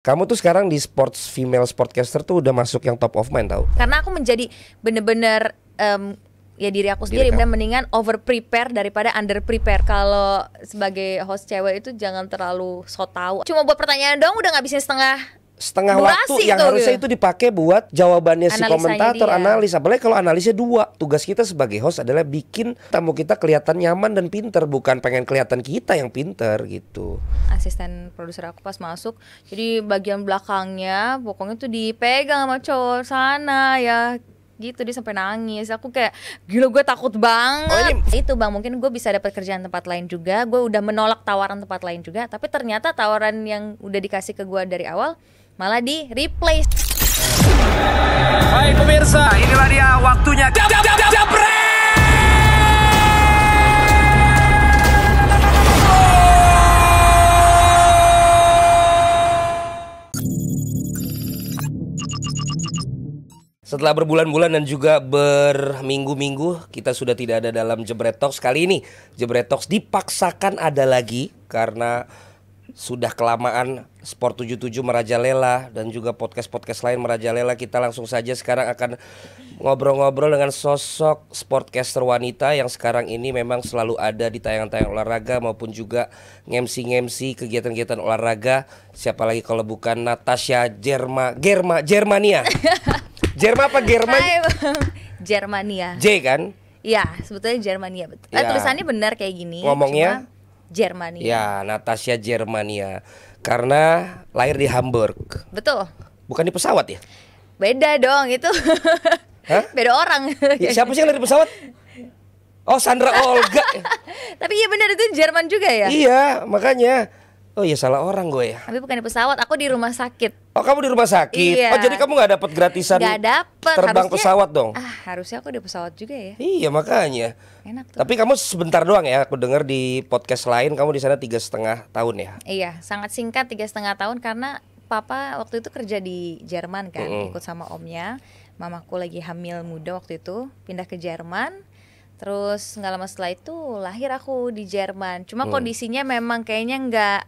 Kamu tuh sekarang di female sportcaster tuh udah masuk yang top of mind tau. Karena aku menjadi bener-bener ya diri aku sendiri, dan mendingan over prepare daripada under prepare. Kalau sebagai host cewek itu jangan terlalu so tau. Cuma buat pertanyaan doang udah ngabisin setengah waktu yang harusnya itu dipakai buat jawabannya si komentator, analis. Apalagi kalau analisnya dua. Tugas kita sebagai host adalah bikin tamu kita kelihatan nyaman dan pinter, bukan pengen kelihatan kita yang pinter gitu. Asisten produser aku pas masuk, jadi bagian belakangnya pokoknya tuh dipegang sama cowok sana ya gitu, dia sampai nangis. Aku kayak gila, gue takut banget. Itu bang, mungkin gue bisa dapat kerjaan tempat lain juga. Gue udah menolak tawaran tempat lain juga, tapi ternyata tawaran yang udah dikasih ke gue dari awal malah di replace. Hai pemirsa, inilah dia waktunya Japret. Setelah berbulan-bulan dan juga berminggu-minggu kita sudah tidak ada dalam Jebret Talks. Kali ini Jebret Talks dipaksakan ada lagi karena sudah kelamaan Sport 77 merajalela dan juga podcast-podcast lain merajalela. Kita langsung saja sekarang akan ngobrol-ngobrol dengan sosok sportcaster wanita yang sekarang ini memang selalu ada di tayangan-tayangan olahraga maupun juga ngemsi kegiatan-kegiatan olahraga. Siapa lagi kalau bukan Natasha Germania. Jerman apa German? Germania. J kan? Iya, sebetulnya Germania betul. Ya. Tulisannya benar kayak gini. Ngomongnya Germania. Ya, Natasha Germania. Karena lahir di Hamburg. Betul. Bukan di pesawat ya? Beda dong itu. Hah? Beda orang. Ya, siapa sih yang lahir di pesawat? Oh, Sandra Olga. Tapi iya benar, itu Jerman juga ya? Iya, makanya. Oh iya, salah orang gue ya. Tapi bukan di pesawat, aku di rumah sakit. Oh, kamu di rumah sakit? Iya. Oh, jadi kamu gak dapat gratisan? Gak dapet. Terbang pesawat dong? Harusnya aku di pesawat juga ya. Iya, makanya. Enak tuh. Tapi kamu sebentar doang ya. Aku dengar di podcast lain kamu di sana 3,5 tahun ya? Iya, sangat singkat 3,5 tahun karena papa waktu itu kerja di Jerman kan, ikut sama omnya. Mamaku lagi hamil muda waktu itu, pindah ke Jerman. Terus nggak lama setelah itu lahir aku di Jerman. Cuma kondisinya memang kayaknya nggak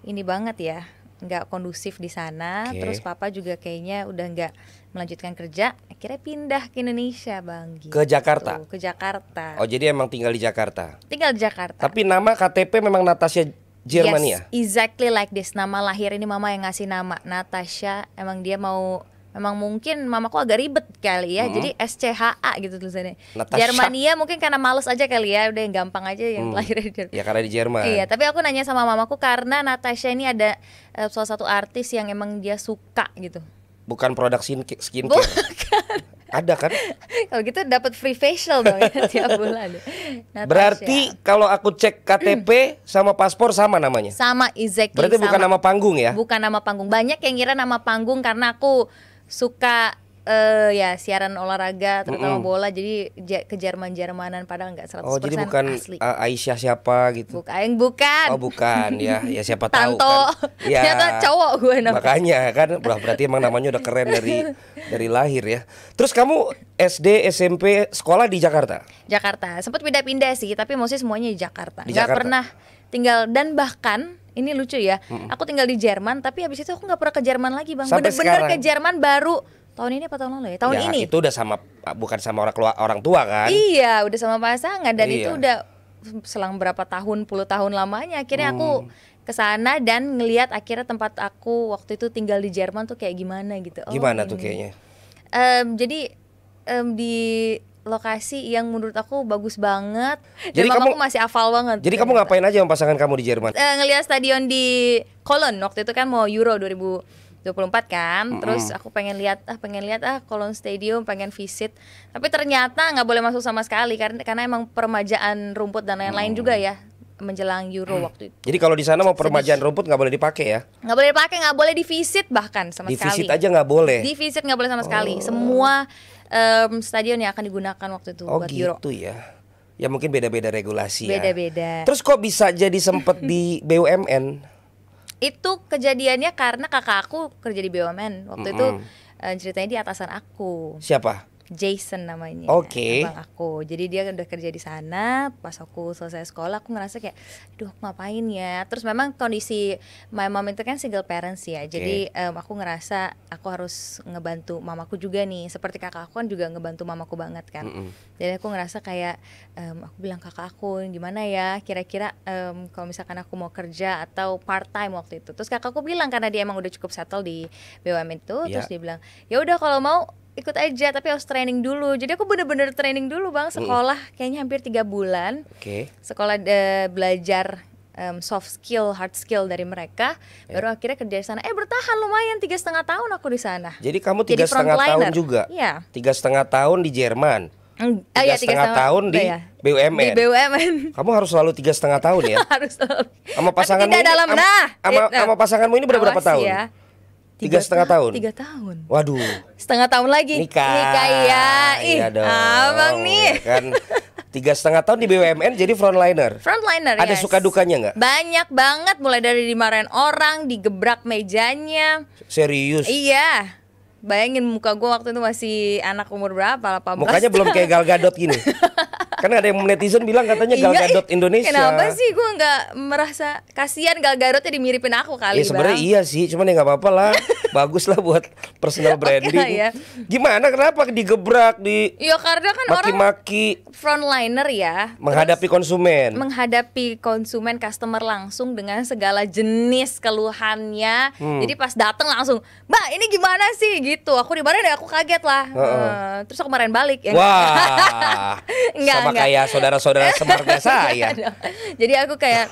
ini banget ya, nggak kondusif di sana. Terus papa juga kayaknya udah nggak melanjutkan kerja. Akhirnya pindah ke Indonesia bang. Gitu. Ke Jakarta? Ke Jakarta. Oh, jadi emang tinggal di Jakarta? Tinggal di Jakarta. Tapi nama KTP memang Natasha Germania? Yes, exactly like this. Nama lahir ini mama yang ngasih nama Natasha. Emang dia memang mungkin mamaku agak ribet kali ya, jadi SCHA gitu tulisannya. Germania mungkin karena males aja kali ya, udah yang gampang aja yang lahir di Jerman. Ya karena di Jerman. Iya, tapi aku nanya sama mamaku karena Natasha ini ada salah satu artis yang emang dia suka gitu. Bukan produk skincare. Bukan. Ada kan? Kalau gitu dapat free facial dong ya, tiap bulan. Natasha. Berarti kalau aku cek KTP sama paspor sama namanya? Sama, exactly. Berarti bukan nama panggung ya? Bukan nama panggung. Banyak yang ngira nama panggung karena aku suka ya siaran olahraga terutama bola, jadi ke Jermanan padahal nggak 100% Oh, jadi bukan asli. Aisyah siapa gitu? Bukan. Oh, bukan ya siapa tahu Tanto. kan. Ya. Ternyata cowok gue namanya. Makanya kan berarti emang namanya udah keren dari lahir ya. Terus kamu SD, SMP, sekolah di Jakarta? Jakarta. Sempat pindah-pindah sih, tapi mostly semuanya di Jakarta. Nggak pernah tinggal, dan bahkan ini lucu ya, aku tinggal di Jerman tapi habis itu aku nggak pernah ke Jerman lagi bang. Bener-bener ke Jerman baru tahun ini apa tahun lalu ya? Tahun ini. Itu udah bukan sama orang tua kan? Iya, udah sama pasangan dan itu udah selang berapa tahun, puluh tahun lamanya. Akhirnya aku kesana dan ngelihat akhirnya tempat aku waktu itu tinggal di Jerman tuh kayak gimana gitu. Gimana tuh kayaknya? Jadi di lokasi yang menurut aku bagus banget. Jadi dan mamaku masih hafal banget. Jadi kamu ngapain aja sama pasangan kamu di Jerman? Ngelihat stadion di Cologne waktu itu kan mau Euro 2024 kan. Terus aku pengen lihat Cologne Stadium, pengen visit. Tapi ternyata nggak boleh masuk sama sekali karena emang peremajaan rumput dan lain-lain juga ya menjelang Euro waktu itu. Jadi kalau di sana mau peremajaan rumput nggak boleh dipakai ya? Nggak boleh dipakai, nggak boleh divisit bahkan sama sekali. Divisit aja nggak boleh? Divisit nggak boleh sama sekali. Semua stadion yang akan digunakan waktu itu buat gitu Euro. Ya. Ya mungkin beda-beda regulasi ya. Beda-beda. Terus kok bisa jadi sempet di BUMN? Itu kejadiannya karena kakak aku kerja di BUMN waktu itu, ceritanya di atasan aku. Siapa? Jason namanya, Oke. abang aku. Jadi dia udah kerja di sana. Pas aku selesai sekolah, aku ngerasa kayak, duh ngapain ya. Terus memang kondisi my mom itu kan single parents ya. Jadi aku ngerasa aku harus ngebantu mamaku juga nih. Seperti kakak aku kan juga ngebantu mamaku banget kan. Jadi aku ngerasa kayak, aku bilang kakak aku gimana ya. Kira-kira kalau misalkan aku mau kerja atau part time waktu itu. Terus kakakku bilang karena dia emang udah cukup settle di BUMN itu, terus dia bilang, ya udah kalau mau ikut aja tapi harus training dulu. Jadi aku bener-bener training dulu bang, sekolah kayaknya hampir 3 bulan. Sekolah belajar soft skill, hard skill dari mereka. Baru akhirnya kerja di sana. Bertahan lumayan 3,5 tahun aku di sana. Jadi kamu 3,5 tahun juga? Iya. 3,5 tahun di Jerman. 3,5 tahun di BUMN. Di BUMN. Kamu harus selalu 3,5 tahun ya? Harus selalu. Sama pasanganmu tidak ini, dalam sama pasanganmu ini berapa tahun? Ya. 3,5 tahun. 3 tahun. Waduh. Setengah tahun lagi. Nikah ya. Iya dong. Abang nih. Ya kan 3,5 tahun di BUMN jadi frontliner. Frontliner. Ada suka dukanya nggak? Banyak banget, mulai dari dimarahin orang, digebrak mejanya. Serius? Iya. Bayangin muka gue waktu itu masih anak umur berapa? 18. Mukanya belum kayak Gal Gadot gini. Kan ada yang netizen bilang katanya Gal Gadot Indonesia. Kenapa sih gue nggak merasa kasihan Gal Gadotnya dimiripin aku kali? Sebenarnya iya sih, cuman ya nggak apa-apa lah. Bagus lah buat personal branding. Ya. Gimana? Kenapa digebrak, Iya karena kan maki-maki, orang frontliner ya. Menghadapi konsumen. Menghadapi konsumen, customer langsung dengan segala jenis keluhannya. Jadi pas dateng langsung, Mbak ini gimana sih gitu. Aku dimarahin, aku kaget lah. Terus aku marahin balik. Ya, wah. Sama kayak saudara-saudara semarga saya. Jadi aku kayak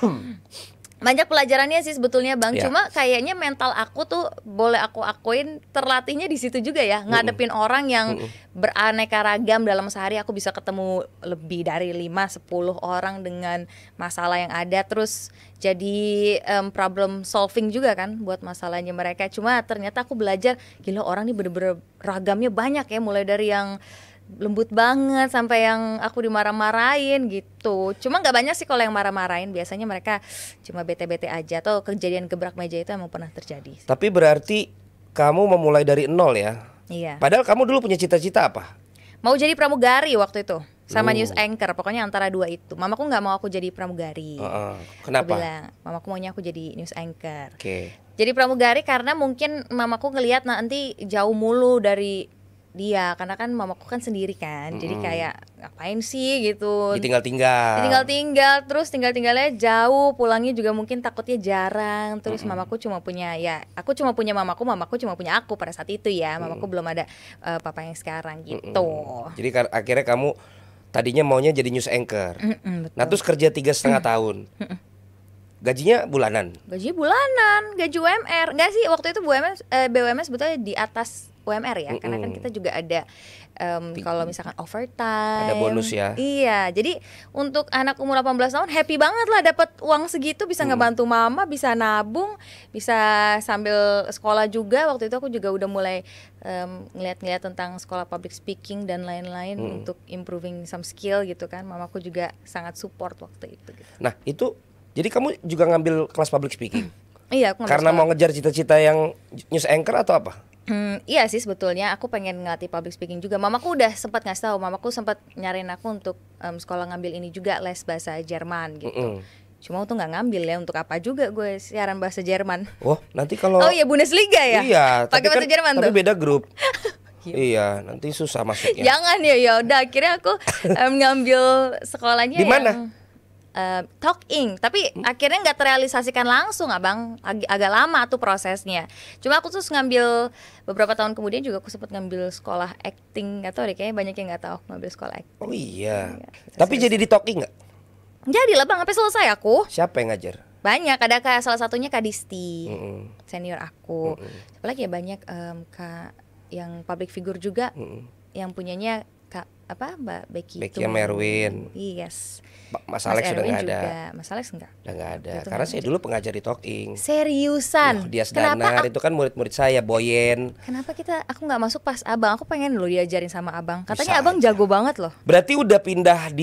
banyak pelajarannya sih sebetulnya bang. Cuma kayaknya mental aku tuh boleh aku akuin terlatihnya di situ juga ya. Ngadepin orang yang beraneka ragam dalam sehari. Aku bisa ketemu lebih dari 5-10 orang dengan masalah yang ada. Terus jadi problem solving juga kan buat masalahnya mereka. Cuma ternyata aku belajar, gila orang ini bener-bener ragamnya banyak ya. Mulai dari yang lembut banget sampai yang aku dimarah-marahin gitu. Cuma nggak banyak sih kalau yang marah-marahin. Biasanya mereka cuma bete-bete aja. Atau kejadian gebrak meja itu emang pernah terjadi. Tapi berarti kamu memulai dari nol ya? Iya. Padahal kamu dulu punya cita-cita apa? Mau jadi pramugari waktu itu. Sama news anchor. Pokoknya antara dua itu. Mamaku nggak mau aku jadi pramugari. Kenapa? Aku bilang, mamaku maunya aku jadi news anchor. Jadi pramugari karena mungkin mamaku ngelihat nanti jauh mulu dari dia, karena kan mamaku kan sendiri kan. Jadi kayak ngapain sih gitu. Ditinggal-tinggal, terus tinggal-tinggalnya jauh, pulangnya juga mungkin takutnya jarang. Terus mamaku cuma punya aku cuma punya mamaku cuma punya aku pada saat itu ya. Mamaku belum ada papa yang sekarang gitu. Jadi akhirnya kamu tadinya maunya jadi news anchor. Nah terus kerja 3,5 tahun. Gajinya bulanan? Gaji UMR. Enggak sih, waktu itu BUMN sebetulnya di atas UMR ya. Karena kan kita juga ada kalau misalkan overtime, ada bonus ya. Iya, jadi untuk anak umur 18 tahun happy banget lah dapat uang segitu, bisa ngebantu mama, bisa nabung, bisa sambil sekolah juga. Waktu itu aku juga udah mulai ngeliat-ngeliat tentang sekolah public speaking dan lain-lain untuk improving some skill gitu kan. Mamaku juga sangat support waktu itu gitu. Nah itu jadi kamu juga ngambil kelas public speaking? Iya, aku ngambil karena mau ngejar cita-cita yang news anchor atau apa? Iya sih sebetulnya aku pengen ngelatih public speaking juga. Mamaku udah sempat ngasih tahu, mamaku sempat nyariin aku untuk sekolah ngambil ini juga, les bahasa Jerman gitu. Cuma aku tuh nggak ngambil ya, untuk apa juga gue siaran bahasa Jerman. Oh nanti kalau oh iya Bundesliga ya? Iya. Pakai bahasa Jerman tapi tuh. beda grup. Iya, nanti susah masuknya. Jangan ya udah akhirnya aku ngambil sekolahnya di mana? Talking, tapi akhirnya nggak terrealisasikan langsung abang, agak lama tuh prosesnya. Cuma aku terus ngambil beberapa tahun kemudian juga aku sempat ngambil sekolah acting, nggak tahu deh kayaknya banyak yang nggak tahu ngambil sekolah acting. Oh iya. Tapi jadi di talking nggak? Jadi lah bang, sampai selesai aku. Siapa yang ngajar? Banyak, ada salah satunya Kak Disti, senior aku. Apalagi ya banyak Kak yang public figure juga, yang punyanya Kak Mbak Becky Merwin. Yes. Mas Alex sudah nggak ada. Mas Alex enggak? Udah nggak ada. Karena saya dulu pengajar di talking. Seriusan? Dias Danar itu kan murid-murid saya, Boyen. Kenapa aku nggak masuk pas abang? Aku pengen loh diajarin sama abang. Katanya abang jago banget loh. Berarti udah pindah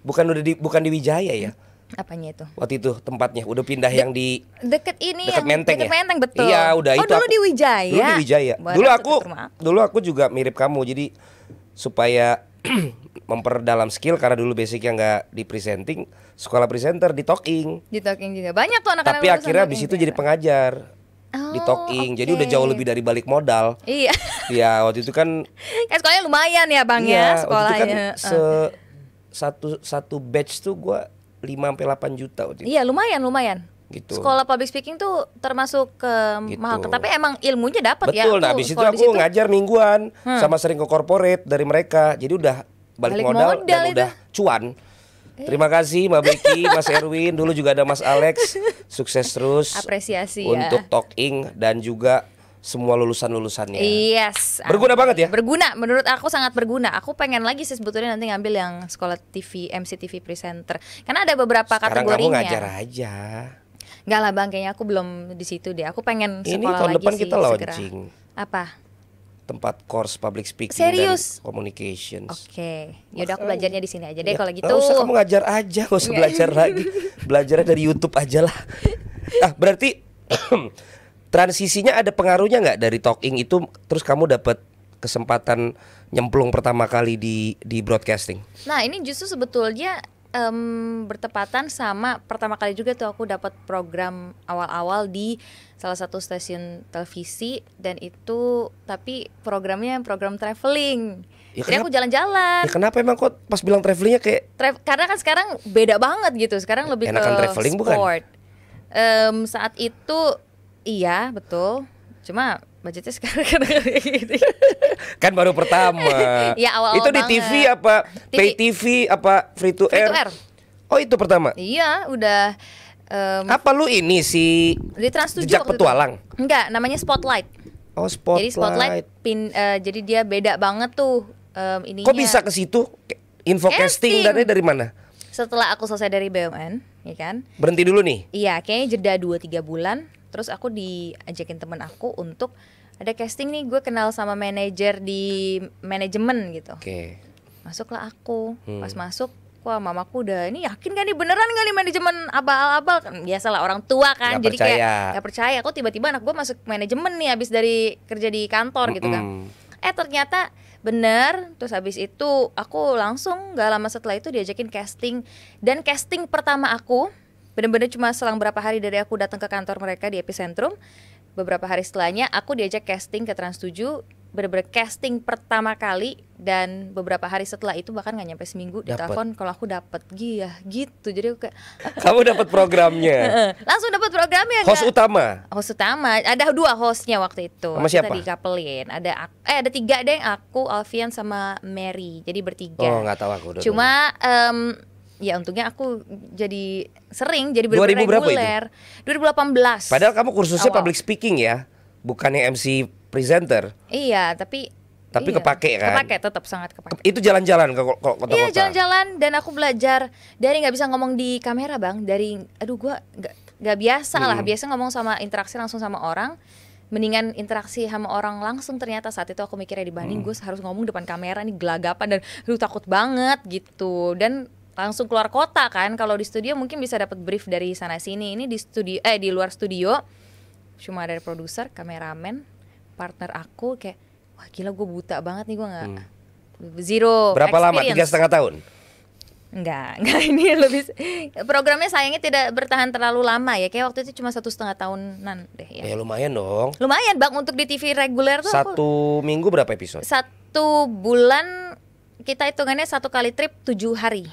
bukan di Wijaya ya? Apanya itu? Waktu itu tempatnya udah pindah yang di deket ini deket Menteng deket ya? Menteng betul. Iya udah itu. Dulu di Wijaya. Dulu di Wijaya. Dulu aku juga mirip kamu. Jadi supaya memperdalam skill karena dulu basicnya nggak di presenting, sekolah presenter di talking. Di talking juga banyak tuh anak-anak. Tapi akhirnya habis itu jadi pengajar di talking. Jadi udah jauh lebih dari balik modal. Iya. Ya waktu itu kan sekolahnya lumayan ya Bang ya sekolahnya. Waktu itu kan satu batch tuh gua 5-8 juta waktu itu. Iya lumayan. Gitu. Sekolah public speaking tuh termasuk Gitu. mahal, tapi emang ilmunya dapat ya. Betul. Nah, habis itu aku ngajar mingguan sama sering ke corporate dari mereka. Jadi udah balik modal dan udah cuan. Terima kasih Mbak Becky, Mas Erwin, dulu juga ada Mas Alex. Sukses terus. Apresiasi untuk ya. talking dan juga semua lulusan-lulusannya. Yes. Berguna banget ya? Berguna, menurut aku sangat berguna. Aku pengen lagi sih sebetulnya nanti ngambil yang sekolah TV, MC TV presenter. Karena ada beberapa Sekarang kategorinya. Kamu ngajar aja. Enggak lah Bang, kayaknya aku belum di situ deh. Aku pengen Ini sekolah tahun lagi depan sih kita segera. launching Apa? tempat course public speaking Serius? dan communications. Oke, yaudah aku belajarnya di sini aja deh Ya, kalau gitu. nggak usah kamu ngajar aja, nggak usah belajar lagi. Belajarnya dari YouTube aja lah. Berarti transisinya ada pengaruhnya nggak dari talking itu, terus kamu dapat kesempatan nyemplung pertama kali di broadcasting? Nah ini justru sebetulnya bertepatan sama pertama kali juga tuh aku dapat program awal-awal di salah satu stasiun televisi, dan itu tapi programnya program traveling. Ya, jadi aku jalan-jalan. Ya kenapa emang kok pas bilang travelingnya kayak Karena kan sekarang beda banget gitu. Sekarang lebih enakan ke traveling bukan? sport. Saat itu iya betul. Cuma budgetnya sekarang kayak gitu. kan baru pertama. Ya, awal-awal itu di banget. TV apa pay TV apa free to Free to air? air. Oh itu pertama. Iya udah Apa lu ini si di Trans 7 Jejak waktu itu. Petualang? Enggak, namanya Spotlight. Oh Spotlight. Jadi Spotlight jadi dia beda banget tuh ininya. Kok bisa ke situ? Info casting dari mana? Setelah aku selesai dari BUMN, ya kan? Berhenti dulu nih. Iya, kayaknya jeda 2-3 bulan. Terus aku diajakin temen aku untuk ada casting nih, gue kenal sama manajer di manajemen gitu. Oke. Masuklah aku. Pas masuk, wah mamaku udah ini yakin gak nih beneran gak nih manajemen abal-abal, kan biasalah orang tua kan. Gak jadi percaya. kayak gak percaya. Aku tiba-tiba anak gue masuk manajemen nih abis dari kerja di kantor gitu kan. Ternyata bener. Terus habis itu aku langsung gak lama setelah itu diajakin casting. Dan casting pertama aku bener-bener cuma selang berapa hari dari aku datang ke kantor mereka di Epicentrum. Beberapa hari setelahnya aku diajak casting ke Trans 7. Bener-bener casting pertama kali. Dan beberapa hari setelah itu bahkan gak nyampe seminggu ditelepon kalau aku dapet gitu. Jadi aku kayak Kamu dapat programnya. langsung dapat programnya. Host utama. Host utama, ada 2 hostnya waktu itu. Sama siapa? Kita dikapelin. Ada 3 deh, aku, Alfian sama Mary. Jadi bertiga. Oh nggak tahu aku. Cuma ya untungnya aku jadi sering jadi 2000 berapa itu? reguler. 2018. Padahal kamu kursusnya Awal. public speaking ya, bukannya MC presenter. Iya, tapi iya, kepake kan? Kepake, tetap sangat kepake. Itu jalan-jalan ke kota-kota. Iya, jalan-jalan, dan aku belajar dari nggak bisa ngomong di kamera Bang, dari aduh gua nggak biasa lah, biasa ngomong sama interaksi langsung sama orang. Mendingan interaksi sama orang langsung. Ternyata saat itu aku mikirnya dibanding gue harus ngomong depan kamera nih gelagapan dan takut banget gitu. Dan langsung keluar kota kan. Kalau di studio mungkin bisa dapat brief dari sana sini. Ini di studio di luar studio cuma ada produser, kameramen, partner aku, kayak wah gila gue buta banget nih, gue nggak zero. Berapa lama? 3,5 tahun? Enggak ini lebih programnya sayangnya tidak bertahan terlalu lama ya, kayak waktu itu cuma 1,5 tahunan deh ya. Ya lumayan dong. Lumayan Bang untuk di TV reguler tuh. Satu minggu berapa episode? 1 bulan kita hitungannya 1 kali trip 7 hari.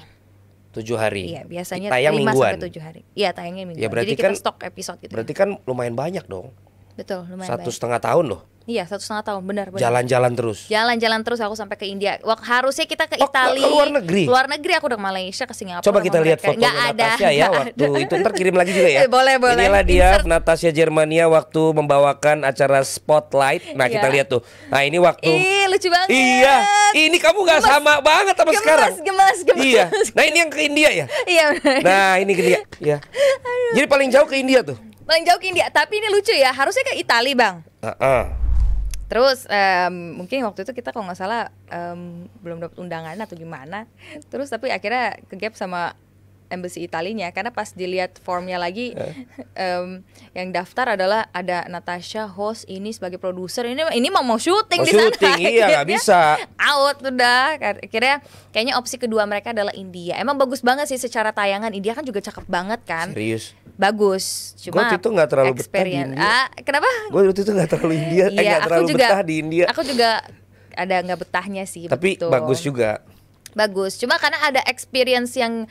7 hari. Iya, biasanya tayang 5 mingguan. sampai 7 hari. Iya, tayangnya mingguan. Ya, berarti jadi kita kan- stok episode gitu. Berarti kan lumayan banyak dong. Betul, lumayan 1,5 banyak. tahun loh. Iya, 1,5 tahun, benar. Jalan-jalan terus. Jalan-jalan terus aku sampai ke India. Harusnya kita ke Oh, Italia. ke luar negeri? Luar negeri aku udah ke Malaysia, ke Singapura. Coba kita sama lihat mereka. fotonya Nggak ada. Natasha ya waktu itu. Ntar kirim lagi juga ya. Boleh. Inilah dia Insert. Natasha Germania waktu membawakan acara Spotlight. Nah kita Iya. lihat tuh. Nah ini waktu. Ih, lucu banget. Iya. Ini kamu nggak sama banget sama sekarang. Gemes. Iya. Nah ini yang ke India ya. Iya benar. Nah ini ke India. Ya. Jadi paling jauh ke India tuh. Paling jauh ke India. Tapi ini lucu ya. Harusnya ke Italia Bang. Terus mungkin waktu itu kita kalau nggak salah belum dapat undangan atau gimana. Terus tapi akhirnya ke gap sama embassy Italinya, karena pas dilihat formnya lagi yang daftar adalah ada Natasha host ini sebagai produser, ini mau syuting di sana. Iya nggak bisa. Out udah. Kayaknya opsi kedua mereka adalah India. Emang bagus banget sih secara tayangan. India kan juga cakep banget kan. Serius. Bagus. Cuma gue itu nggak terlalu betah di India. Kenapa? Gue waktu itu nggak terlalu India. Nggak terlalu betah di India. Aku juga ada nggak betahnya sih. Tapi betul. bagus juga. Bagus, cuma karena ada experience yang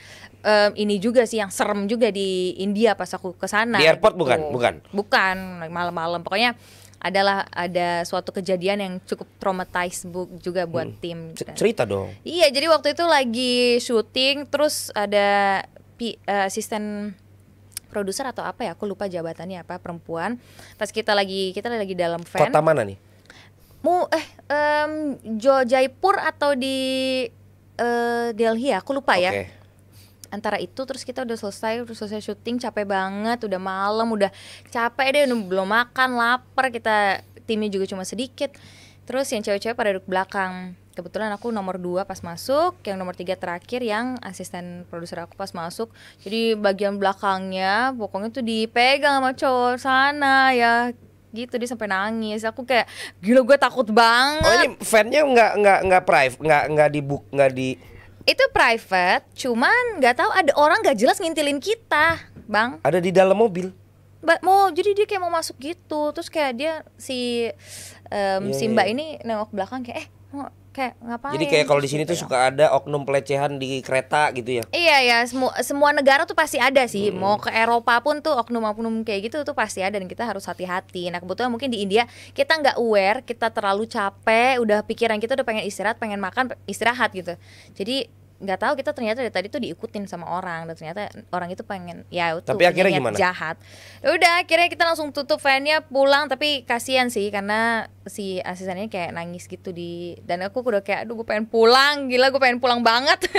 ini juga sih, yang serem juga di India pas aku kesana. Di airport gitu. Bukan malam-malam. Pokoknya ada suatu kejadian yang cukup traumatized juga buat tim. Cerita dong. Iya, jadi waktu itu lagi syuting, terus ada asisten produser atau apa ya, aku lupa jabatannya apa, perempuan. Pas kita lagi dalam van. Kota mana nih? Jaipur atau di Delhi ya, aku lupa ya. Antara itu, terus kita udah selesai syuting, capek banget, udah malam, udah capek deh, udah belum makan, lapar, kita timnya juga cuma sedikit. Terus yang cewek-cewek pada duduk belakang. Kebetulan aku nomor 2 pas masuk, yang nomor 3 terakhir yang asisten produser aku pas masuk. Jadi bagian belakangnya pokoknya tuh dipegang sama cowok sana ya. Gitu, dia sampai nangis. Aku kayak gila, gue takut banget. Oh, ini fan-nya nggak private, nggak di itu private, cuman nggak tahu ada orang nggak jelas ngintilin kita, Bang. Ada di dalam mobil. Jadi dia kayak mau masuk gitu, terus kayak dia si Mbak ini nengok belakang kayak kayak ngapain? Jadi kayak kalau di sini tuh suka ada oknum pelecehan di kereta gitu ya? Iya ya, semua negara tuh pasti ada sih. Mau ke Eropa pun tuh oknum-oknum kayak gitu tuh pasti ada, dan kita harus hati-hati. Nah kebetulan mungkin di India kita nggak aware, kita terlalu capek, udah pikiran kita udah pengen istirahat, pengen makan, istirahat gitu. Jadi nggak tahu kita ternyata dari tadi tuh diikutin sama orang, dan ternyata orang itu pengen tapi akhirnya gimana? Jahat. Udah akhirnya kita langsung tutup fan-nya, pulang, tapi kasihan sih karena si asistennya kayak nangis gitu dan aku udah kayak aduh gue pengen pulang, gila gue pengen pulang banget.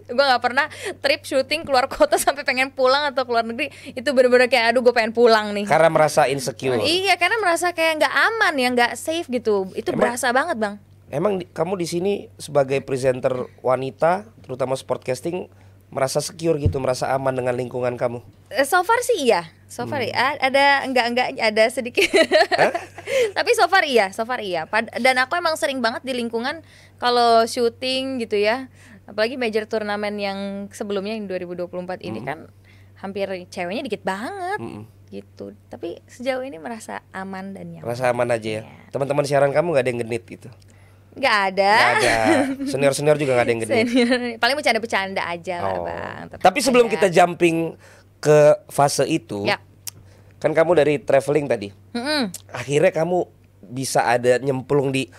Gue nggak pernah trip syuting keluar kota sampai pengen pulang atau keluar negeri itu bener-bener kayak aduh gue pengen pulang nih. Karena merasa insecure. Iya, karena merasa kayak nggak aman ya, nggak safe gitu. Itu berasa banget, Bang. Emang kamu di sini sebagai presenter wanita, terutama sportcasting, merasa secure gitu, merasa aman dengan lingkungan kamu? So far sih iya. So far ada enggak ada sedikit. Tapi so far iya. Dan aku emang sering banget di lingkungan kalau syuting gitu ya. Apalagi major turnamen yang sebelumnya yang 2024 ini kan hampir ceweknya dikit banget. Gitu. Tapi sejauh ini merasa aman dan nyaman. Merasa aman aja ya. Teman-teman siaran kamu nggak ada yang genit gitu? Nggak ada. Senior juga nggak ada yang genit. Paling bercanda-bercanda aja lah, Bang. Tapi sebelum kita jumping ke fase itu, kan kamu dari traveling tadi. Akhirnya kamu bisa ada nyemplung di,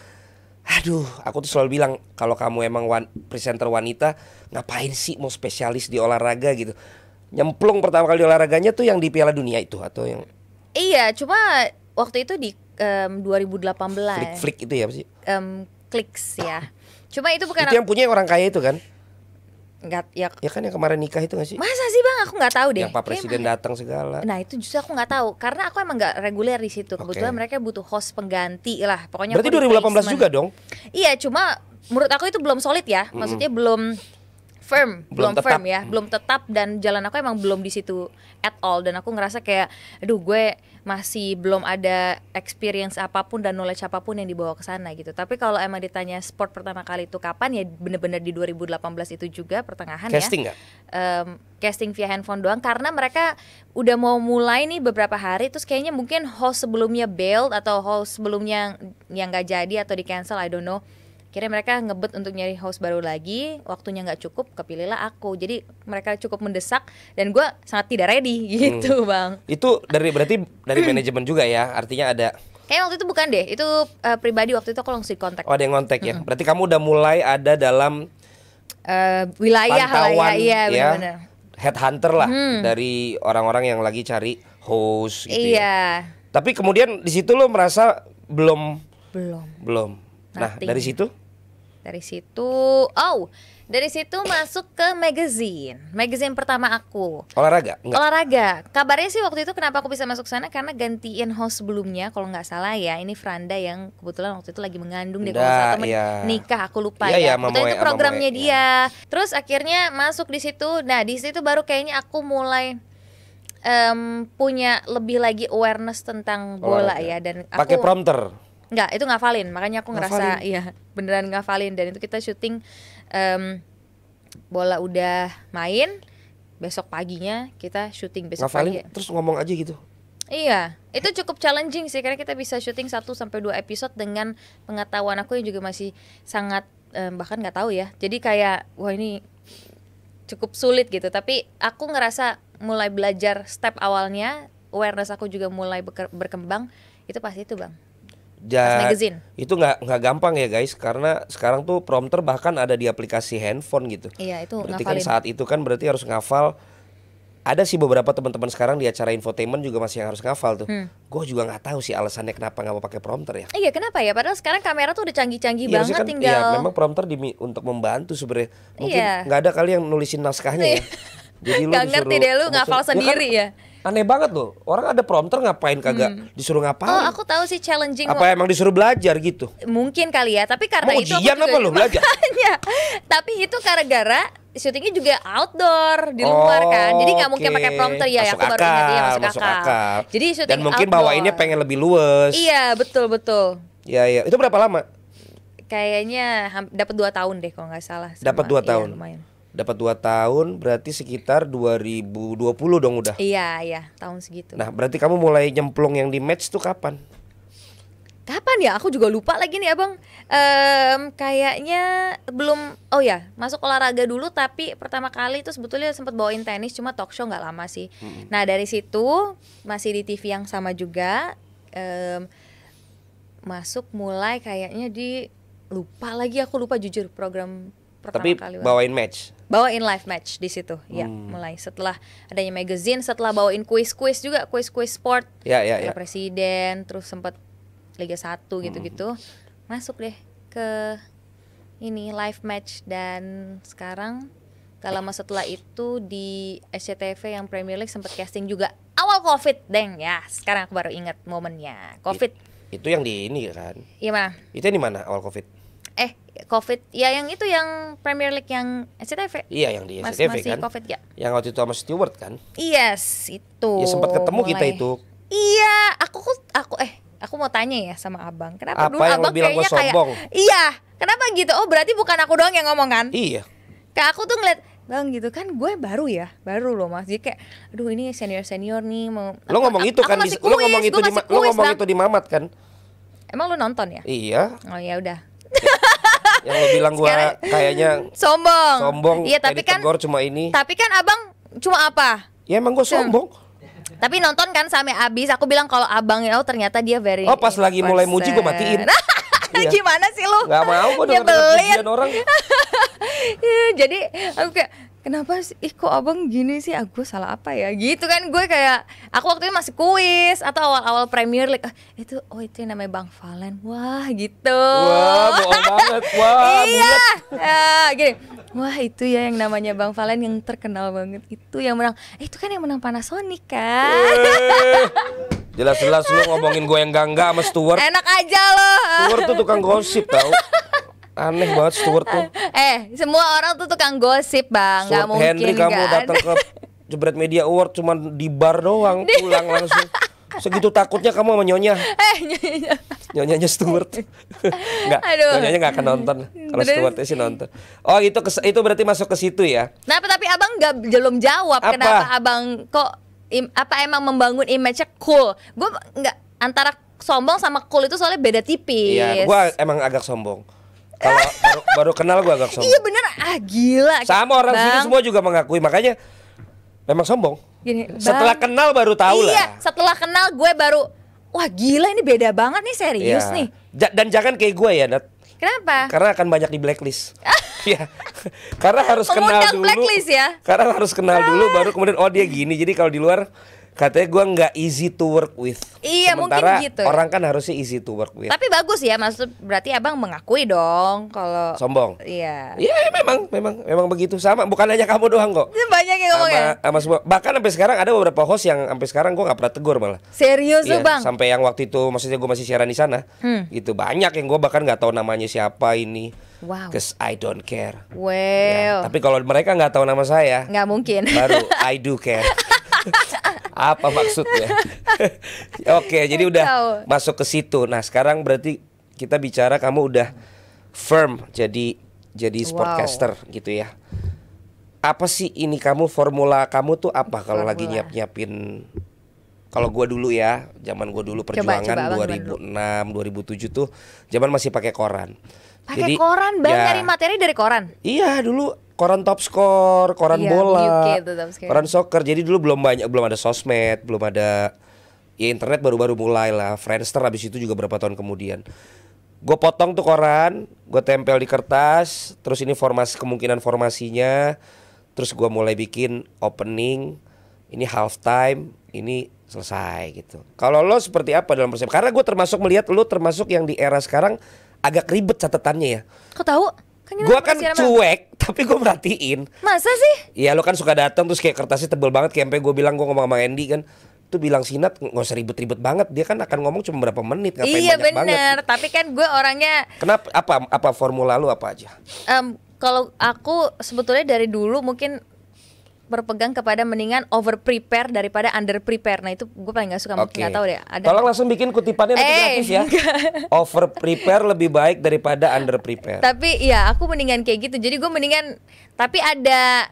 aduh, aku tuh selalu bilang kalau kamu emang presenter wanita, ngapain sih mau spesialis di olahraga gitu? Nyemplung pertama kali di olahraganya tuh yang di Piala Dunia itu atau yang? Iya, cuma waktu itu di 2018. Flick itu ya apa sih? Clicks ya. Cuma itu bukan itu yang punya orang kaya itu kan? Enggak, ya kan yang kemarin nikah itu nggak sih? Masa sih, Bang? Aku nggak tahu deh. Yang Pak Presiden datang segala. Nah itu justru aku nggak tahu karena aku emang nggak reguler di situ. Kebetulan mereka butuh host pengganti lah. Pokoknya. Berarti 2018 juga dong? Iya, cuma menurut aku itu belum solid ya. Maksudnya belum belum tetap. firm ya, belum tetap, dan jalan aku emang belum di situ at all, dan aku ngerasa kayak aduh gue masih belum ada experience apapun dan knowledge apapun yang dibawa ke sana gitu. Tapi kalau emang ditanya sport pertama kali itu kapan, ya bener-bener di 2018 itu juga pertengahan. Casting ya. Casting via handphone doang karena mereka udah mau mulai nih beberapa hari, terus kayaknya mungkin host sebelumnya bailed atau host sebelumnya yang nggak jadi atau di cancel, I don't know. Akhirnya mereka ngebet untuk nyari host baru lagi, waktunya nggak cukup, kepilihlah aku. Jadi mereka cukup mendesak dan gue sangat tidak ready gitu, Bang. Itu berarti dari manajemen juga ya, artinya ada. Kayaknya waktu itu bukan deh, itu pribadi waktu itu aku langsung kontak. Oh, ada yang kontak ya. Berarti kamu udah mulai ada dalam wilayah pantauan, lah ya, benar-benar. Headhunter lah dari orang-orang yang lagi cari host gitu. Iya. Ya. Tapi kemudian di situ lo merasa belum. Nah, Dari situ? Dari situ masuk ke magazine pertama aku. Olahraga? Enggak. Olahraga. Kabarnya sih waktu itu kenapa aku bisa masuk sana karena gantiin host sebelumnya kalau nggak salah ya. Ini Franda yang kebetulan waktu itu lagi mengandung deh kalau nggak salah, Iya. nikah aku lupa Iya, ya. Mama Betul, itu Moe, programnya Mama Moe, dia. Terus akhirnya masuk di situ. Nah di situ baru kayaknya aku mulai punya lebih lagi awareness tentang bola Olahraga. ya. Dan aku Pakai prompter. Enggak, itu ngafalin. Makanya aku ngerasa Ngafalin? iya beneran ngafalin. Dan itu kita syuting bola udah main, besok paginya kita syuting besok Ngafalin pagi. terus ngomong aja gitu. Iya, itu cukup challenging sih karena kita bisa syuting 1-2 episode dengan pengetahuan aku yang juga masih sangat bahkan nggak tahu ya. Jadi kayak wah ini cukup sulit gitu. Tapi aku ngerasa mulai belajar step awalnya, awareness aku juga mulai berkembang. Itu pasti itu, Bang. Magazine. Itu nggak gampang ya guys, karena sekarang tuh prompter bahkan ada di aplikasi handphone gitu. Iya, itu berarti ngafalin. kan saat itu kan berarti harus ngafal. Ada sih beberapa teman-teman sekarang di acara infotainment juga masih yang harus ngafal tuh. Gue juga nggak tahu sih alasannya kenapa nggak mau pakai prompter ya. Iya, kenapa ya? Padahal sekarang kamera tuh udah canggih-canggih Iya, banget, kan, tinggal. ya, memang prompter untuk membantu sebenarnya. Mungkin Iya. nggak ada kali yang nulisin naskahnya ya. Jadi Nggak ngerti deh lu ngafal sendiri ya. Aneh banget loh. Orang ada prompter ngapain kagak disuruh ngapain? Oh, aku tahu sih challenging. Apa emang disuruh belajar gitu? Mungkin kali ya, tapi karena Mau itu ujian apa lu belajar? Makanya. Tapi itu gara-gara syutingnya juga outdoor di luar kan, jadi nggak mungkin Oke. pakai prompter ya. Masuk Aku baru ingat ya masuk akal. Jadi syuting Dan mungkin outdoor. bawainnya pengen lebih luwes. Iya, betul. Iya, iya. Itu berapa lama? Kayaknya dapat 2 tahun deh kalau nggak salah. Dapat 2 tahun. Iya, lumayan. Dapat 2 tahun berarti sekitar 2020 dong udah. Iya, tahun segitu. Nah, berarti kamu mulai nyemplung yang di match tuh kapan? Kapan ya? Aku juga lupa lagi nih Abang. Kayaknya belum. Oh ya, masuk olahraga dulu. Tapi pertama kali itu sebetulnya sempat bawain tenis, cuma talk show nggak lama sih. Nah dari situ masih di TV yang sama juga. Masuk mulai kayaknya di aku lupa jujur program pertama Tapi kali. bawain match. Bawain live match di situ, ya mulai setelah adanya magazine, setelah bawain kuis juga, kuis sport, Ya. Piala Presiden, terus sempat Liga 1 gitu-gitu, masuk deh ke ini live match dan sekarang gak lama setelah itu di SCTV yang Premier League sempat casting juga awal COVID, ya sekarang aku baru ingat momennya COVID. Itu yang di ini kan? Iya mana? Itu yang di mana awal COVID? COVID ya yang itu yang Premier League yang SCTV. Iya yang di SCTV masih kan. COVID ya. Yang waktu itu sama Stewart kan? Yes, itu. Ya sempat ketemu kita itu. Iya, aku mau tanya ya sama Abang. Kenapa Apa dulu yang lo Abang bilang kayaknya gua sombong? kayak iya, kenapa gitu? Oh, berarti bukan aku doang yang ngomong kan? Iya. Kayak aku tuh ngeliat Bang gitu kan, gue baru loh Mas. Jadi kayak aduh ini senior nih mau. Lo ngomong itu kan lo ngomong itu di Mamat kan? Emang lu nonton ya? Iya. Oh ya udah. Yang lo bilang gua Sekarang- kayaknya Sombong. Iya, tapi kan ditegur cuma ini. Tapi kan Abang cuma apa? Ya emang gua sombong. Tapi nonton kan sampai habis. Aku bilang kalau Abang ternyata dia very. Oh pas lagi mulai muji gua matiin. Iya. Gimana sih lu? Gak mau gua denger Nyebelin. pujian orang. Ya, jadi aku kayak kenapa sih kok Abang gini sih? Aku salah apa ya? Gitu kan gue kayak aku waktu itu masih kuis atau awal-awal Premier League. Itu yang namanya Bang Valen. Wah, gitu. Wah bohong banget. Wah Iya. bulet. Ya, gini. Wah, itu ya yang namanya Bang Valen yang terkenal banget. Itu yang menang. Itu kan yang menang Panasonic kan. Jelas-jelas lu ngomongin gue yang enggak sama Stewart. Enak aja loh. Stewart tuh tukang gosip tau. Aneh banget Stewart tuh. Semua orang tuh tukang gosip Bang. Gak Stewart mungkin Henry kamu nggak datang ada. ke Jebret Media Award cuman di bar doang, pulang langsung. Segitu takutnya kamu sama Nyonya. Nyonyanya Stewart. Enggak, Aduh. Nyonyanya enggak akan nonton. Kalau Terus? Stewartnya sih nonton. Oh, itu berarti masuk ke situ ya. Nah, tapi Abang belum jawab Apa? kenapa Abang kok apa emang membangun image-nya cool. Gue nggak antara sombong sama cool itu soalnya beda tipis. Iya, gua emang agak sombong. Kalau baru kenal gua agak sombong. Iya bener, gila. Sama orang sini Bang, semua juga mengakui, makanya memang sombong. gini, Bang. Setelah kenal baru tahu Iya, lah. setelah kenal gue baru wah gila ini beda banget nih, serius Iya. nih. Dan jangan kayak gue ya, Nat. Kenapa? Karena akan banyak di blacklist. Iya. Karena harus kenal Mengundang dulu. blacklist ya? Karena harus kenal dulu baru kemudian oh dia gini. Jadi kalau di luar Katanya gue nggak easy to work with. Iya, Sementara mungkin gitu. orang kan harusnya easy to work with. Tapi bagus ya, maksud berarti abang mengakui dong kalau Sombong. Iya. Iya memang begitu, sama, bukan hanya kamu doang kok. Banyak yang ngomongnya. Sama semua. Bahkan sampai sekarang ada beberapa host yang sampai sekarang gue nggak pernah tegur malah. Serius Iya, lu bang? sampai yang waktu itu maksudnya gue masih siaran di sana. Gitu banyak yang gue bahkan nggak tahu namanya siapa ini. Wow. Cause I don't care. Wow. Ya, tapi kalau mereka nggak tahu nama saya, Nggak mungkin. baru I do care. Apa maksudnya? Oke, jadi udah Tahu. masuk ke situ. Nah, sekarang berarti kita bicara kamu udah firm jadi sportcaster gitu ya. Apa sih ini kamu, formula kamu tuh apa kalau lagi Formula. nyiapin? Kalau gua dulu ya, zaman gua dulu perjuangan coba abang 2006, 2007 tuh zaman masih pakai koran. Pakai koran bang, ya, nyari materi dari koran. Iya dulu koran Top Score, koran Iya, bola, UK tuh Top Score. koran soccer. Jadi dulu belum ada sosmed, belum ada ya internet baru-baru mulai lah. Friendster habis itu juga berapa tahun kemudian. Gue potong tuh koran, gue tempel di kertas, terus ini kemungkinan formasinya, terus gue mulai bikin opening, ini halftime, ini selesai gitu. Kalau lo seperti apa dalam persiapan? Karena gue termasuk yang di era sekarang agak ribet catatannya ya. Kok tahu? Kan kita Gue kan siaran, Bang. cuek, tapi gue merhatiin. Masa sih? Iya lo kan suka datang terus kayak kertasnya tebel banget. Kayak sampai gue bilang, gue ngomong sama Andy kan, tuh bilang Sinat nggak usah ribet-ribet banget. Dia kan akan ngomong cuma berapa menit, ngapain Iya banyak banget. bener. Tapi kan gue orangnya Kenapa? Apa formula lu apa aja? kalau aku sebetulnya dari dulu mungkin berpegang kepada mendingan over prepare daripada under prepare. Nah itu gue paling gak suka, mungkin nggak tahu deh. Ada. Tolong langsung bikin kutipannya nanti gratis ya. Over prepare lebih baik daripada under prepare. Tapi ya aku mendingan kayak gitu. Jadi gue mendingan. Tapi ada